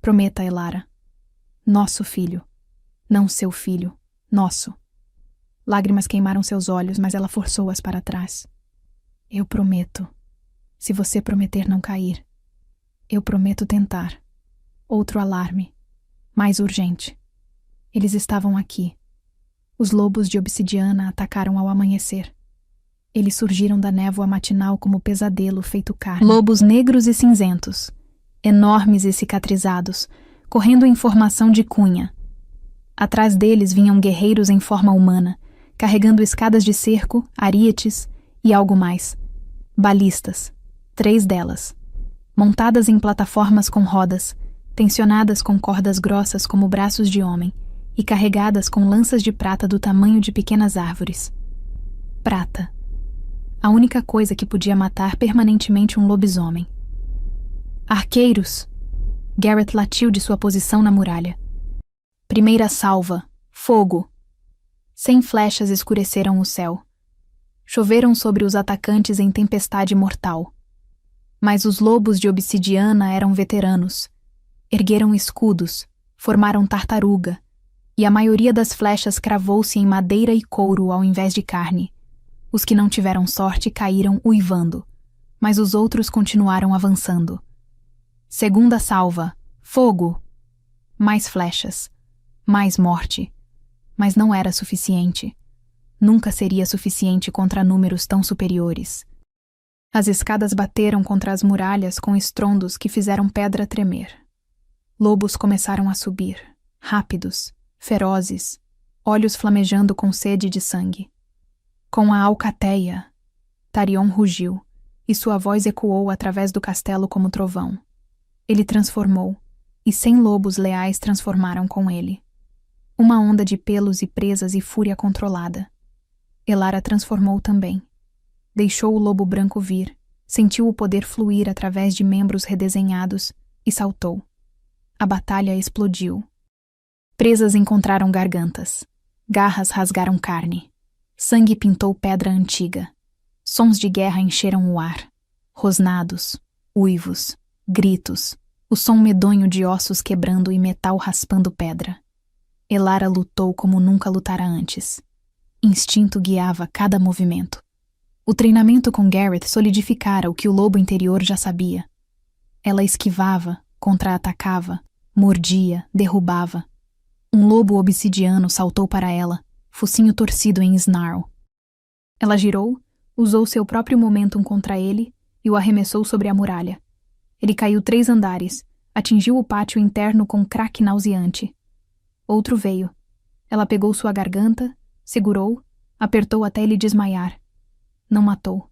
Prometa, Elara. Nosso filho. Não seu filho. Nosso. Lágrimas queimaram seus olhos, mas ela forçou-as para trás. Eu prometo. Se você prometer não cair. Eu prometo tentar. Outro alarme. Mais urgente. Eles estavam aqui. Os lobos de obsidiana atacaram ao amanhecer. Eles surgiram da névoa matinal como pesadelo feito carne. Lobos negros e cinzentos, enormes e cicatrizados, correndo em formação de cunha. Atrás deles vinham guerreiros em forma humana, carregando escadas de cerco, arietes e algo mais. Balistas, 3 delas, montadas em plataformas com rodas, tensionadas com cordas grossas como braços de homem e carregadas com lanças de prata do tamanho de pequenas árvores. Prata. A única coisa que podia matar permanentemente um lobisomem. Arqueiros! Garrett latiu de sua posição na muralha. Primeira salva. Fogo! 100 flechas escureceram o céu. Choveram sobre os atacantes em tempestade mortal. Mas os lobos de obsidiana eram veteranos. Ergueram escudos, formaram tartaruga, e a maioria das flechas cravou-se em madeira e couro ao invés de carne. Os que não tiveram sorte caíram uivando, mas os outros continuaram avançando. Segunda salva. Fogo! Mais flechas. Mais morte. Mas não era suficiente. Nunca seria suficiente contra números tão superiores. As escadas bateram contra as muralhas com estrondos que fizeram pedra tremer. Lobos começaram a subir, rápidos, ferozes, olhos flamejando com sede de sangue. Com a alcateia, Tarion rugiu, e sua voz ecoou através do castelo como trovão. Ele transformou, e 100 lobos leais transformaram com ele. Uma onda de pelos e presas e fúria controlada. Elara transformou também. Deixou o lobo branco vir, sentiu o poder fluir através de membros redesenhados e saltou. A batalha explodiu. Presas encontraram gargantas. Garras rasgaram carne. Sangue pintou pedra antiga. Sons de guerra encheram o ar. Rosnados, uivos, gritos, o som medonho de ossos quebrando e metal raspando pedra. Elara lutou como nunca lutara antes. Instinto guiava cada movimento. O treinamento com Garrett solidificara o que o lobo interior já sabia. Ela esquivava, contra-atacava, mordia, derrubava. Um lobo obsidiano saltou para ela, focinho torcido em snarl. Ela girou, usou seu próprio momentum contra ele e o arremessou sobre a muralha. Ele caiu 3 andares, atingiu o pátio interno com um craque nauseante. Outro veio. Ela pegou sua garganta, segurou, apertou até ele desmaiar. Não matou.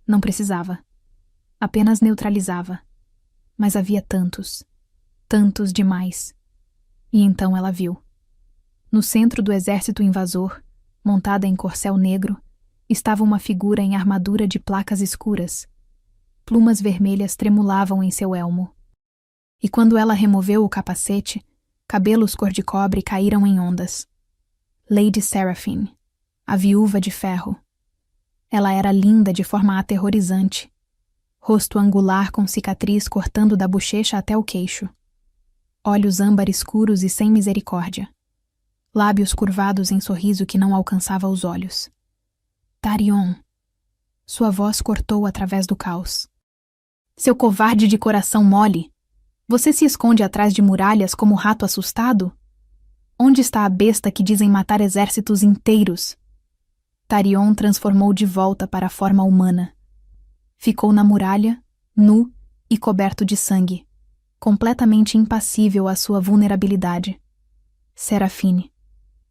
Não precisava. Apenas neutralizava. Mas havia tantos. Tantos demais. E então ela viu. No centro do exército invasor, montada em corcel negro, estava uma figura em armadura de placas escuras. Plumas vermelhas tremulavam em seu elmo. E quando ela removeu o capacete, cabelos cor-de-cobre caíram em ondas. Lady Seraphine, a viúva de ferro. Ela era linda de forma aterrorizante. Rosto angular com cicatriz cortando da bochecha até o queixo. Olhos âmbar escuros e sem misericórdia. Lábios curvados em sorriso que não alcançava os olhos. Tarion. Sua voz cortou através do caos. Seu covarde de coração mole! Você se esconde atrás de muralhas como rato assustado? Onde está a besta que dizem matar exércitos inteiros? Tarion transformou de volta para a forma humana. Ficou na muralha, nu e coberto de sangue, completamente impassível à sua vulnerabilidade. Seraphine,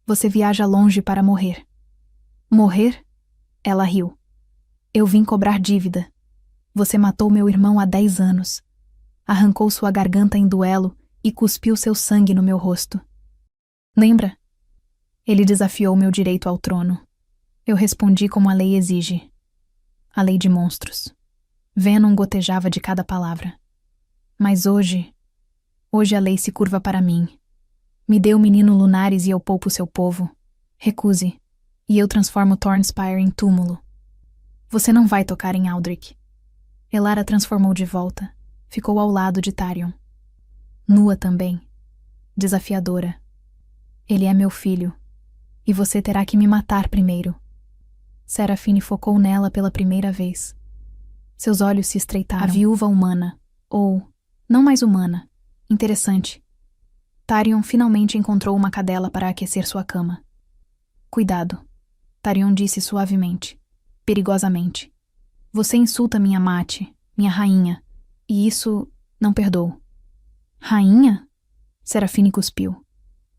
você viaja longe para morrer. Morrer? Ela riu. Eu vim cobrar dívida. Você matou meu irmão há 10 anos. Arrancou sua garganta em duelo e cuspiu seu sangue no meu rosto. Lembra? Ele desafiou meu direito ao trono. Eu respondi como a lei exige. A lei de monstros. Venom gotejava de cada palavra. Mas hoje a lei se curva para mim. Me dê o menino Lunares e eu poupo seu povo. Recuse, e eu transformo Thornspire em túmulo. Você não vai tocar em Aldrich. Elara transformou de volta. Ficou ao lado de Tarion. Nua também. Desafiadora. Ele é meu filho. E você terá que me matar primeiro. Seraphine focou nela pela primeira vez. Seus olhos se estreitaram. A viúva humana. Ou, não mais humana. Interessante. Tarion finalmente encontrou uma cadela para aquecer sua cama. Cuidado. Tarion disse suavemente. Perigosamente. Você insulta minha mate, minha rainha. E isso não perdoo. Rainha? Seraphine cuspiu.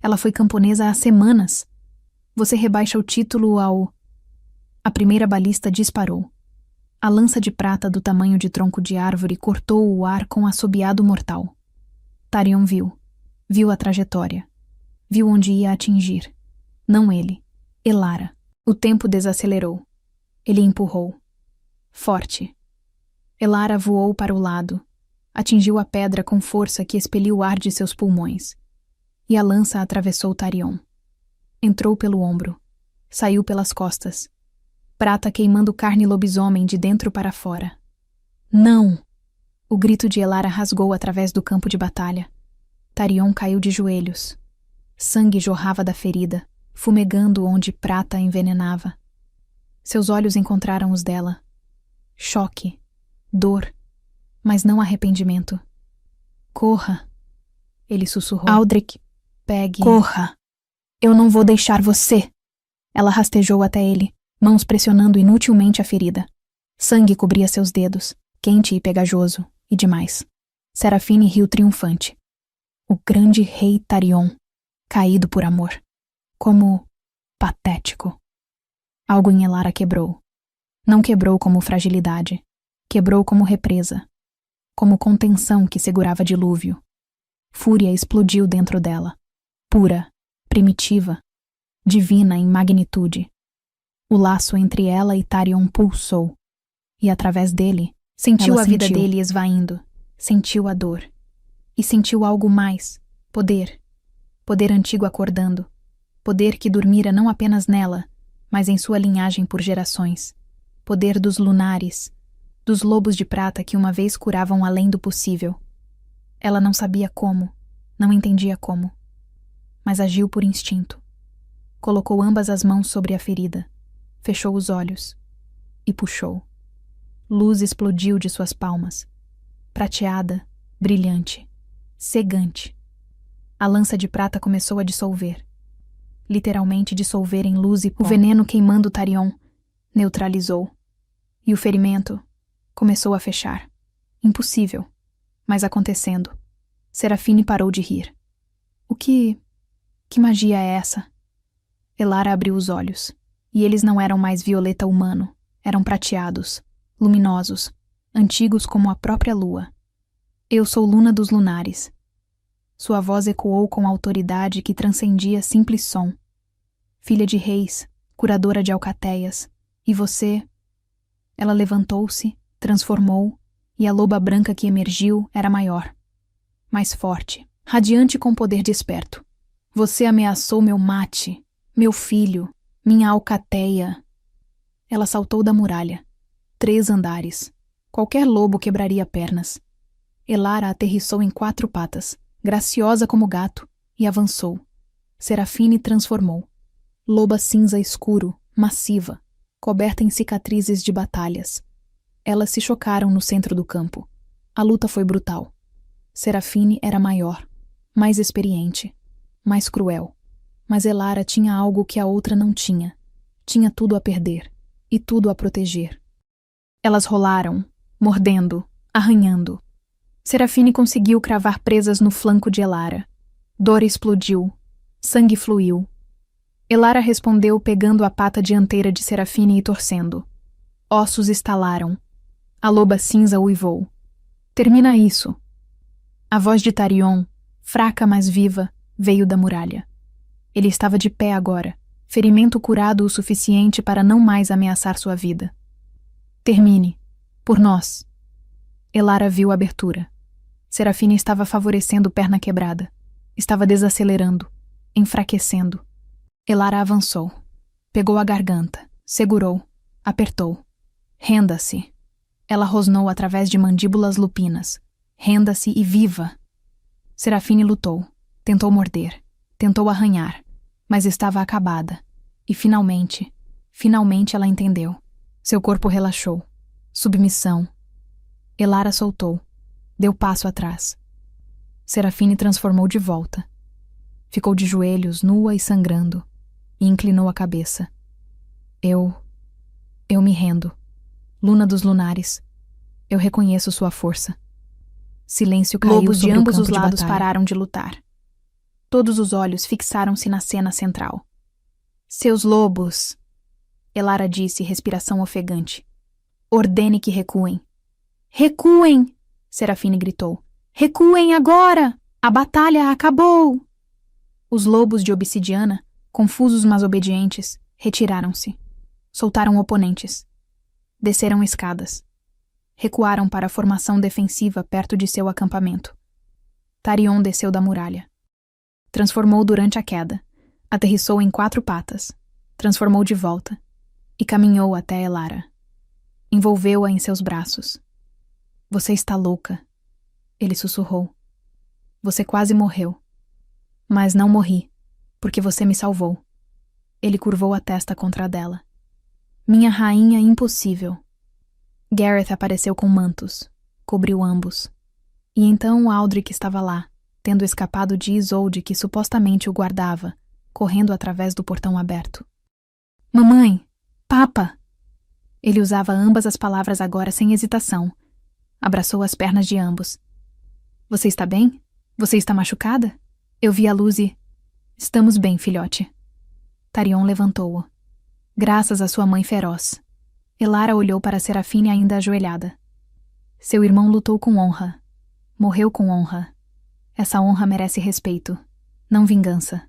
Ela foi camponesa há semanas. Você rebaixa o título ao... A primeira balista disparou. A lança de prata do tamanho de tronco de árvore cortou o ar com assobiado mortal. Tarion viu. Viu a trajetória. Viu onde ia atingir. Não ele. Elara. O tempo desacelerou. Ele empurrou. forte. Elara voou para o lado, atingiu a pedra com força que expeliu o ar de seus pulmões, e a lança atravessou Tarion. Entrou pelo ombro, saiu pelas costas, prata queimando carne lobisomem de dentro para fora. Não! O grito de Elara rasgou através do campo de batalha. Tarion caiu de joelhos. Sangue jorrava da ferida, fumegando onde prata envenenava. Seus olhos encontraram os dela. Choque, dor, mas não arrependimento. Corra, ele sussurrou. Aldrich, Pegue. corra. Eu não vou deixar você. Ela rastejou até ele, mãos pressionando inutilmente a ferida. Sangue cobria seus dedos, quente e pegajoso, e demais. Serafine riu triunfante. O grande rei Tarion, caído por amor. Como patético. Algo em Elara quebrou. Não quebrou como fragilidade. Quebrou como represa. Como contenção que segurava dilúvio. Fúria explodiu dentro dela. Pura, primitiva, divina em magnitude. O laço entre ela e Tarion pulsou. E através dele, sentiu a vida dele esvaindo. Sentiu a dor. E sentiu algo mais. Poder. Poder antigo acordando. Poder que dormira não apenas nela, mas em sua linhagem por gerações. Poder dos lunares, dos lobos de prata que uma vez curavam além do possível. Ela não sabia como, não entendia como, mas agiu por instinto. Colocou ambas as mãos sobre a ferida, fechou os olhos e puxou. Luz explodiu de suas palmas, prateada, brilhante, cegante. A lança de prata começou a dissolver. Literalmente dissolver em luz e pó. O veneno queimando Tarion neutralizou. E o ferimento começou a fechar. Impossível, mas acontecendo. Serafine parou de rir. Que magia é essa? Elara abriu os olhos, e eles não eram mais violeta humano, eram prateados, luminosos, antigos como a própria lua. Eu sou Luna dos Lunares. Sua voz ecoou com autoridade que transcendia simples som. Filha de reis, curadora de alcateias, e você... Ela levantou-se, transformou, e a loba branca que emergiu era maior, mais forte, radiante com poder desperto. Você ameaçou meu mate, meu filho, minha alcateia. Ela saltou da muralha. 3 andares. Qualquer lobo quebraria pernas. Elara aterrissou em 4 patas, graciosa como gato, e avançou. Serafine transformou. Loba cinza escuro, massiva, coberta em cicatrizes de batalhas. Elas se chocaram no centro do campo. A luta foi brutal. Serafine era maior, mais experiente, mais cruel. Mas Elara tinha algo que a outra não tinha. Tinha tudo a perder e tudo a proteger. Elas rolaram, mordendo, arranhando. Serafine conseguiu cravar presas no flanco de Elara. Dor explodiu. Sangue fluiu. Elara respondeu pegando a pata dianteira de Serafine e torcendo. Ossos estalaram. A loba cinza uivou. Termina isso. A voz de Tarion, fraca mas viva, veio da muralha. Ele estava de pé agora, ferimento curado o suficiente para não mais ameaçar sua vida. Termine. Por nós. Elara viu a abertura. Serafine estava favorecendo perna quebrada. Estava desacelerando, enfraquecendo. Elara avançou. Pegou a garganta, segurou, apertou. Renda-se. Ela rosnou através de mandíbulas lupinas. Renda-se e viva. Serafine lutou. Tentou morder. Tentou arranhar. Mas estava acabada. E finalmente ela entendeu. Seu corpo relaxou. Submissão. Elara soltou. Deu passo atrás. Serafine transformou de volta. Ficou de joelhos, nua e sangrando. E inclinou a cabeça. Eu me rendo. Luna dos Lunares. Eu reconheço sua força. Silêncio caiu Lobos sobre de ambos o campo os de lados batalha. pararam de lutar. Todos os olhos fixaram-se na cena central. Seus lobos, Elara disse, respiração ofegante. Ordene que recuem. Recuem! Serafine gritou. Recuem agora! A batalha acabou! Os lobos de obsidiana, confusos mas obedientes, retiraram-se. Soltaram oponentes. Desceram escadas. Recuaram para a formação defensiva perto de seu acampamento. Tarion desceu da muralha. Transformou durante a queda. Aterrissou em 4 patas. Transformou de volta. E caminhou até Elara. Envolveu-a em seus braços. Você está louca, ele sussurrou. Você quase morreu. Mas não morri, porque você me salvou. Ele curvou a testa contra a dela. Minha rainha impossível. Gareth apareceu com mantos. Cobriu ambos. E então Aldrich estava lá, tendo escapado de Isolde que supostamente o guardava, correndo através do portão aberto. Mamãe! Papa! Ele usava ambas as palavras agora sem hesitação. Abraçou as pernas de ambos. Você está bem? Você está machucada? Eu vi a luz e... Estamos bem, filhote. Tarion levantou-o. Graças à sua mãe feroz. Elara olhou para Serafine ainda ajoelhada. Seu irmão lutou com honra. Morreu com honra. Essa honra merece respeito, não vingança.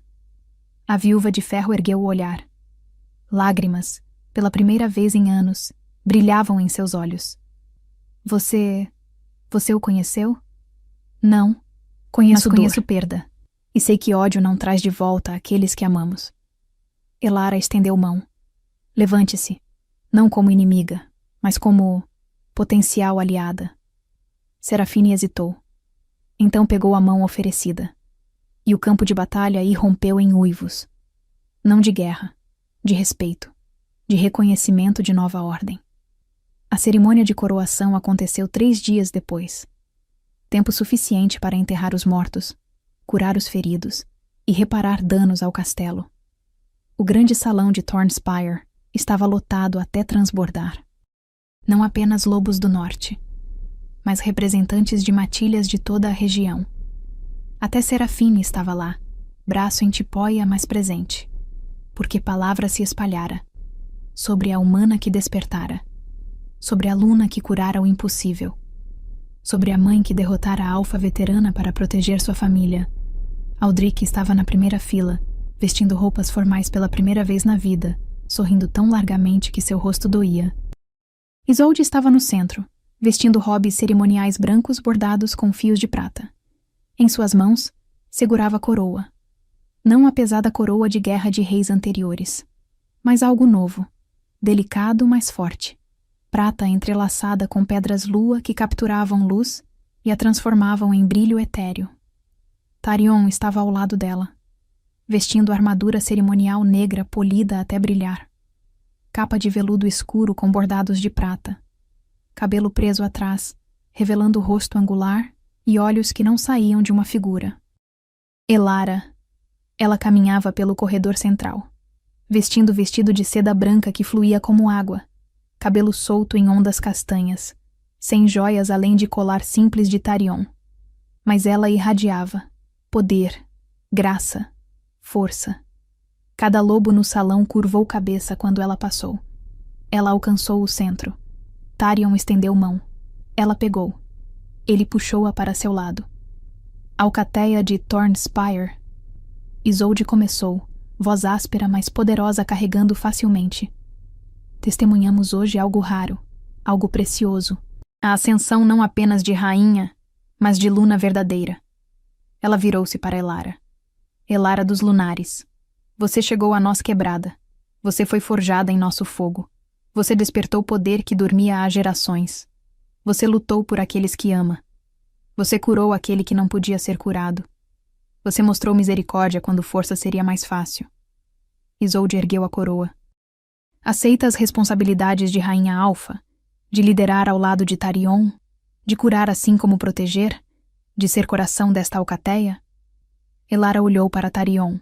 A viúva de ferro ergueu o olhar. Lágrimas, pela primeira vez em anos, brilhavam em seus olhos. Você o conheceu? Não. Mas conheço perda. E sei que ódio não traz de volta aqueles que amamos. Elara estendeu mão. Levante-se. Não como inimiga, mas como potencial aliada. Serafine hesitou. Então pegou a mão oferecida. E o campo de batalha irrompeu em uivos. Não de guerra, de respeito, de reconhecimento de nova ordem. A cerimônia de coroação aconteceu 3 dias depois. Tempo suficiente para enterrar os mortos, curar os feridos e reparar danos ao castelo. O grande salão de Thornspire estava lotado até transbordar. Não apenas lobos do norte, mas representantes de matilhas de toda a região. Até Serafine estava lá, braço em tipóia, mas presente, porque palavra se espalhara, sobre a humana que despertara, sobre a Luna que curara o impossível, sobre a mãe que derrotara a Alfa veterana para proteger sua família. Aldrich estava na primeira fila, vestindo roupas formais pela primeira vez na vida, sorrindo tão largamente que seu rosto doía. Isolde estava no centro, vestindo robes cerimoniais brancos bordados com fios de prata. Em suas mãos, segurava a coroa. Não a pesada coroa de guerra de reis anteriores, mas algo novo, delicado, mas forte. Prata entrelaçada com pedras lua que capturavam luz e a transformavam em brilho etéreo. Tarion estava ao lado dela, vestindo armadura cerimonial negra polida até brilhar. Capa de veludo escuro com bordados de prata. Cabelo preso atrás, revelando o rosto angular e olhos que não saíam de uma figura. Elara. Ela caminhava pelo corredor central, vestindo vestido de seda branca que fluía como água, cabelo solto em ondas castanhas, sem joias além de colar simples de Tarion. Mas ela irradiava poder, graça, força. Cada lobo no salão curvou cabeça quando ela passou. Ela alcançou o centro. Tarion estendeu mão. Ela pegou. Ele puxou-a para seu lado. Alcateia de Thornspire. Isolde começou, voz áspera mas poderosa carregando facilmente. Testemunhamos hoje algo raro, algo precioso. A ascensão não apenas de rainha, mas de Luna verdadeira. Ela virou-se para Elara. Elara dos Lunares. Você chegou a nós quebrada. Você foi forjada em nosso fogo. Você despertou poder que dormia há gerações. Você lutou por aqueles que ama. Você curou aquele que não podia ser curado. Você mostrou misericórdia quando força seria mais fácil. Isolde ergueu a coroa. Aceita as responsabilidades de Rainha Alfa, de liderar ao lado de Tarion, de curar assim como proteger, de ser coração desta alcateia? Elara olhou para Tarion.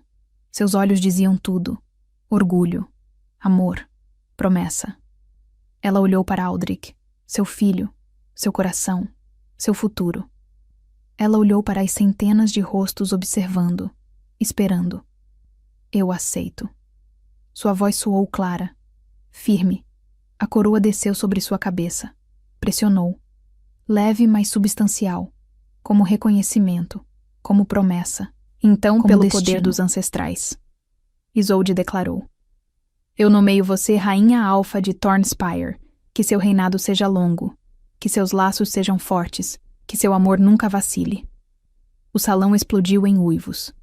Seus olhos diziam tudo. Orgulho, amor, promessa. Ela olhou para Aldrich, seu filho, seu coração, seu futuro. Ela olhou para as centenas de rostos observando, esperando. Eu aceito. Sua voz soou clara, firme. A coroa desceu sobre sua cabeça. Pressionou. Leve, mas substancial. Como reconhecimento, como promessa. Então, como pelo destino. Poder dos ancestrais. Isolde declarou. Eu nomeio você Rainha Alfa de Thornspire, Que seu reinado seja longo, que seus laços sejam fortes, que seu amor nunca vacile. O salão explodiu em uivos.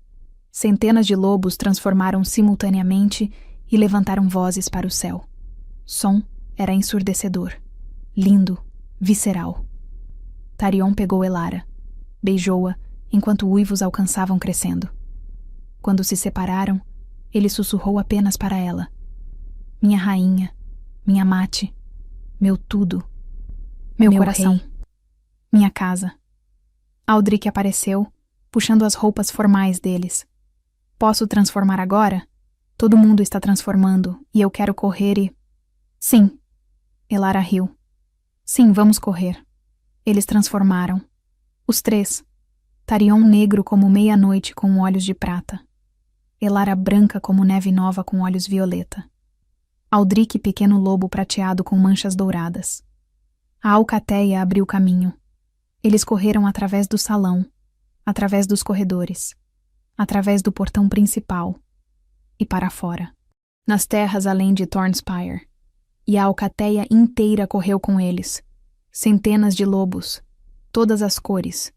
Centenas de lobos transformaram simultaneamente e levantaram vozes para o céu. Som era ensurdecedor, lindo, visceral. Tarion pegou Elara, beijou-a enquanto uivos alcançavam crescendo. Quando se separaram, ele sussurrou apenas para ela: minha rainha, minha mate, meu tudo, meu coração, rei. minha casa. Aldrich apareceu, puxando as roupas formais deles. Posso transformar agora? Todo mundo está transformando, e eu quero correr e... Sim. Elara riu. Sim, vamos correr. Eles transformaram. Os três. Tarion negro como meia-noite com olhos de prata. Elara branca como neve nova com olhos violeta. Aldrich pequeno lobo prateado com manchas douradas. A alcateia abriu caminho. Eles correram através do salão, através dos corredores, através do portão principal e para fora, nas terras além de Thornspire. E a alcateia inteira correu com eles. Centenas de lobos, todas as cores,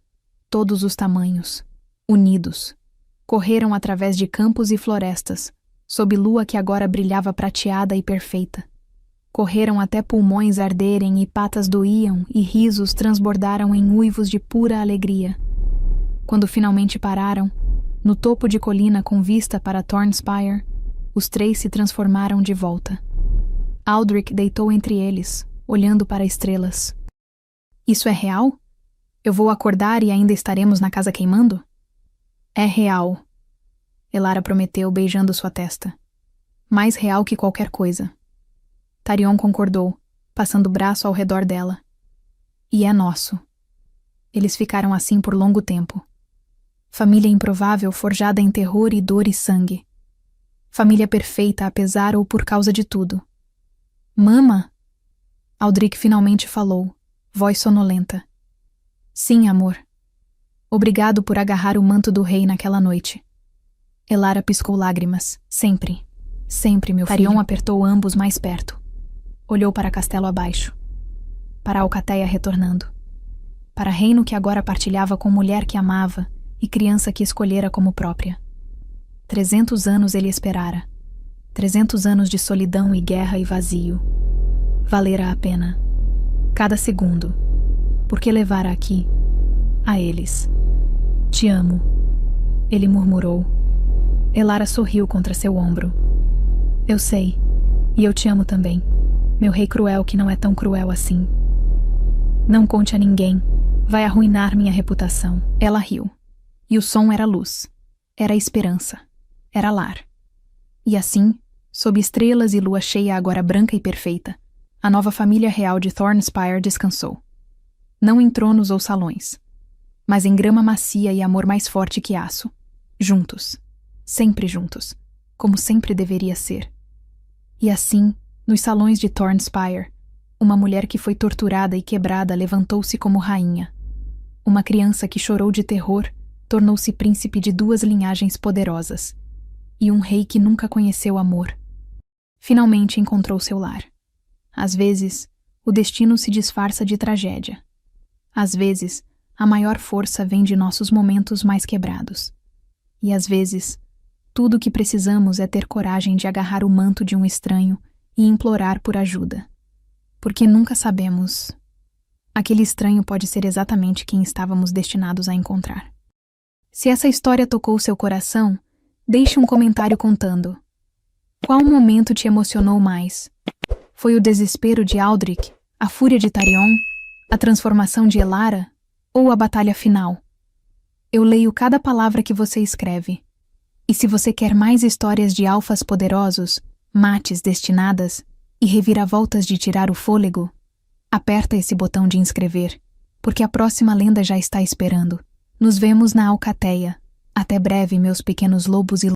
todos os tamanhos, unidos. Correram através de campos e florestas, sob lua que agora brilhava prateada e perfeita. Correram até pulmões arderem e patas doíam e risos transbordaram em uivos de pura alegria. Quando finalmente pararam, no topo de colina com vista para Thornspire, os três se transformaram de volta. Aldrich deitou entre eles, olhando para estrelas. Isso é real? Eu vou acordar e ainda estaremos na casa queimando? É real. Elara prometeu, beijando sua testa. Mais real que qualquer coisa. Tarion concordou, passando o braço ao redor dela. E é nosso. Eles ficaram assim por longo tempo. Família improvável forjada em terror e dor e sangue. Família perfeita apesar ou por causa de tudo. Mama? Aldrich finalmente falou, voz sonolenta. Sim, amor. Obrigado por agarrar o manto do rei naquela noite. Elara piscou lágrimas. Sempre. Sempre, meu filho. Tarion apertou ambos mais perto. Olhou para castelo abaixo. Para a alcateia retornando. Para reino que agora partilhava com mulher que amava e criança que escolhera como própria. 300 anos ele esperara. 300 anos de solidão e guerra e vazio. Valera a pena. Cada segundo. Porque levara aqui, a eles. Te amo. Ele murmurou. Elara sorriu contra seu ombro. Eu sei. E eu te amo também. Meu rei cruel que não é tão cruel assim. Não conte a ninguém. Vai arruinar minha reputação. Ela riu. E o som era luz. Era esperança. Era lar. E assim, sob estrelas e lua cheia agora branca e perfeita, a nova família real de Thornspire descansou. Não em tronos ou salões, mas em grama macia e amor mais forte que aço. Juntos. Sempre juntos. Como sempre deveria ser. E assim, nos salões de Thornspire, uma mulher que foi torturada e quebrada levantou-se como rainha. Uma criança que chorou de terror tornou-se príncipe de 2 linhagens poderosas. E um rei que nunca conheceu amor. Finalmente encontrou seu lar. Às vezes, o destino se disfarça de tragédia. Às vezes, a maior força vem de nossos momentos mais quebrados. E às vezes, tudo o que precisamos é ter coragem de agarrar o manto de um estranho e implorar por ajuda. Porque nunca sabemos. Aquele estranho pode ser exatamente quem estávamos destinados a encontrar. Se essa história tocou seu coração, deixe um comentário contando. Qual momento te emocionou mais? Foi o desespero de Aldrich, a fúria de Tarion, a transformação de Elara ou a batalha final? Eu leio cada palavra que você escreve. E se você quer mais histórias de alfas poderosos, mates destinadas e reviravoltas de tirar o fôlego, aperta esse botão de inscrever, porque a próxima lenda já está esperando. Nos vemos na alcateia. Até breve, meus pequenos lobos e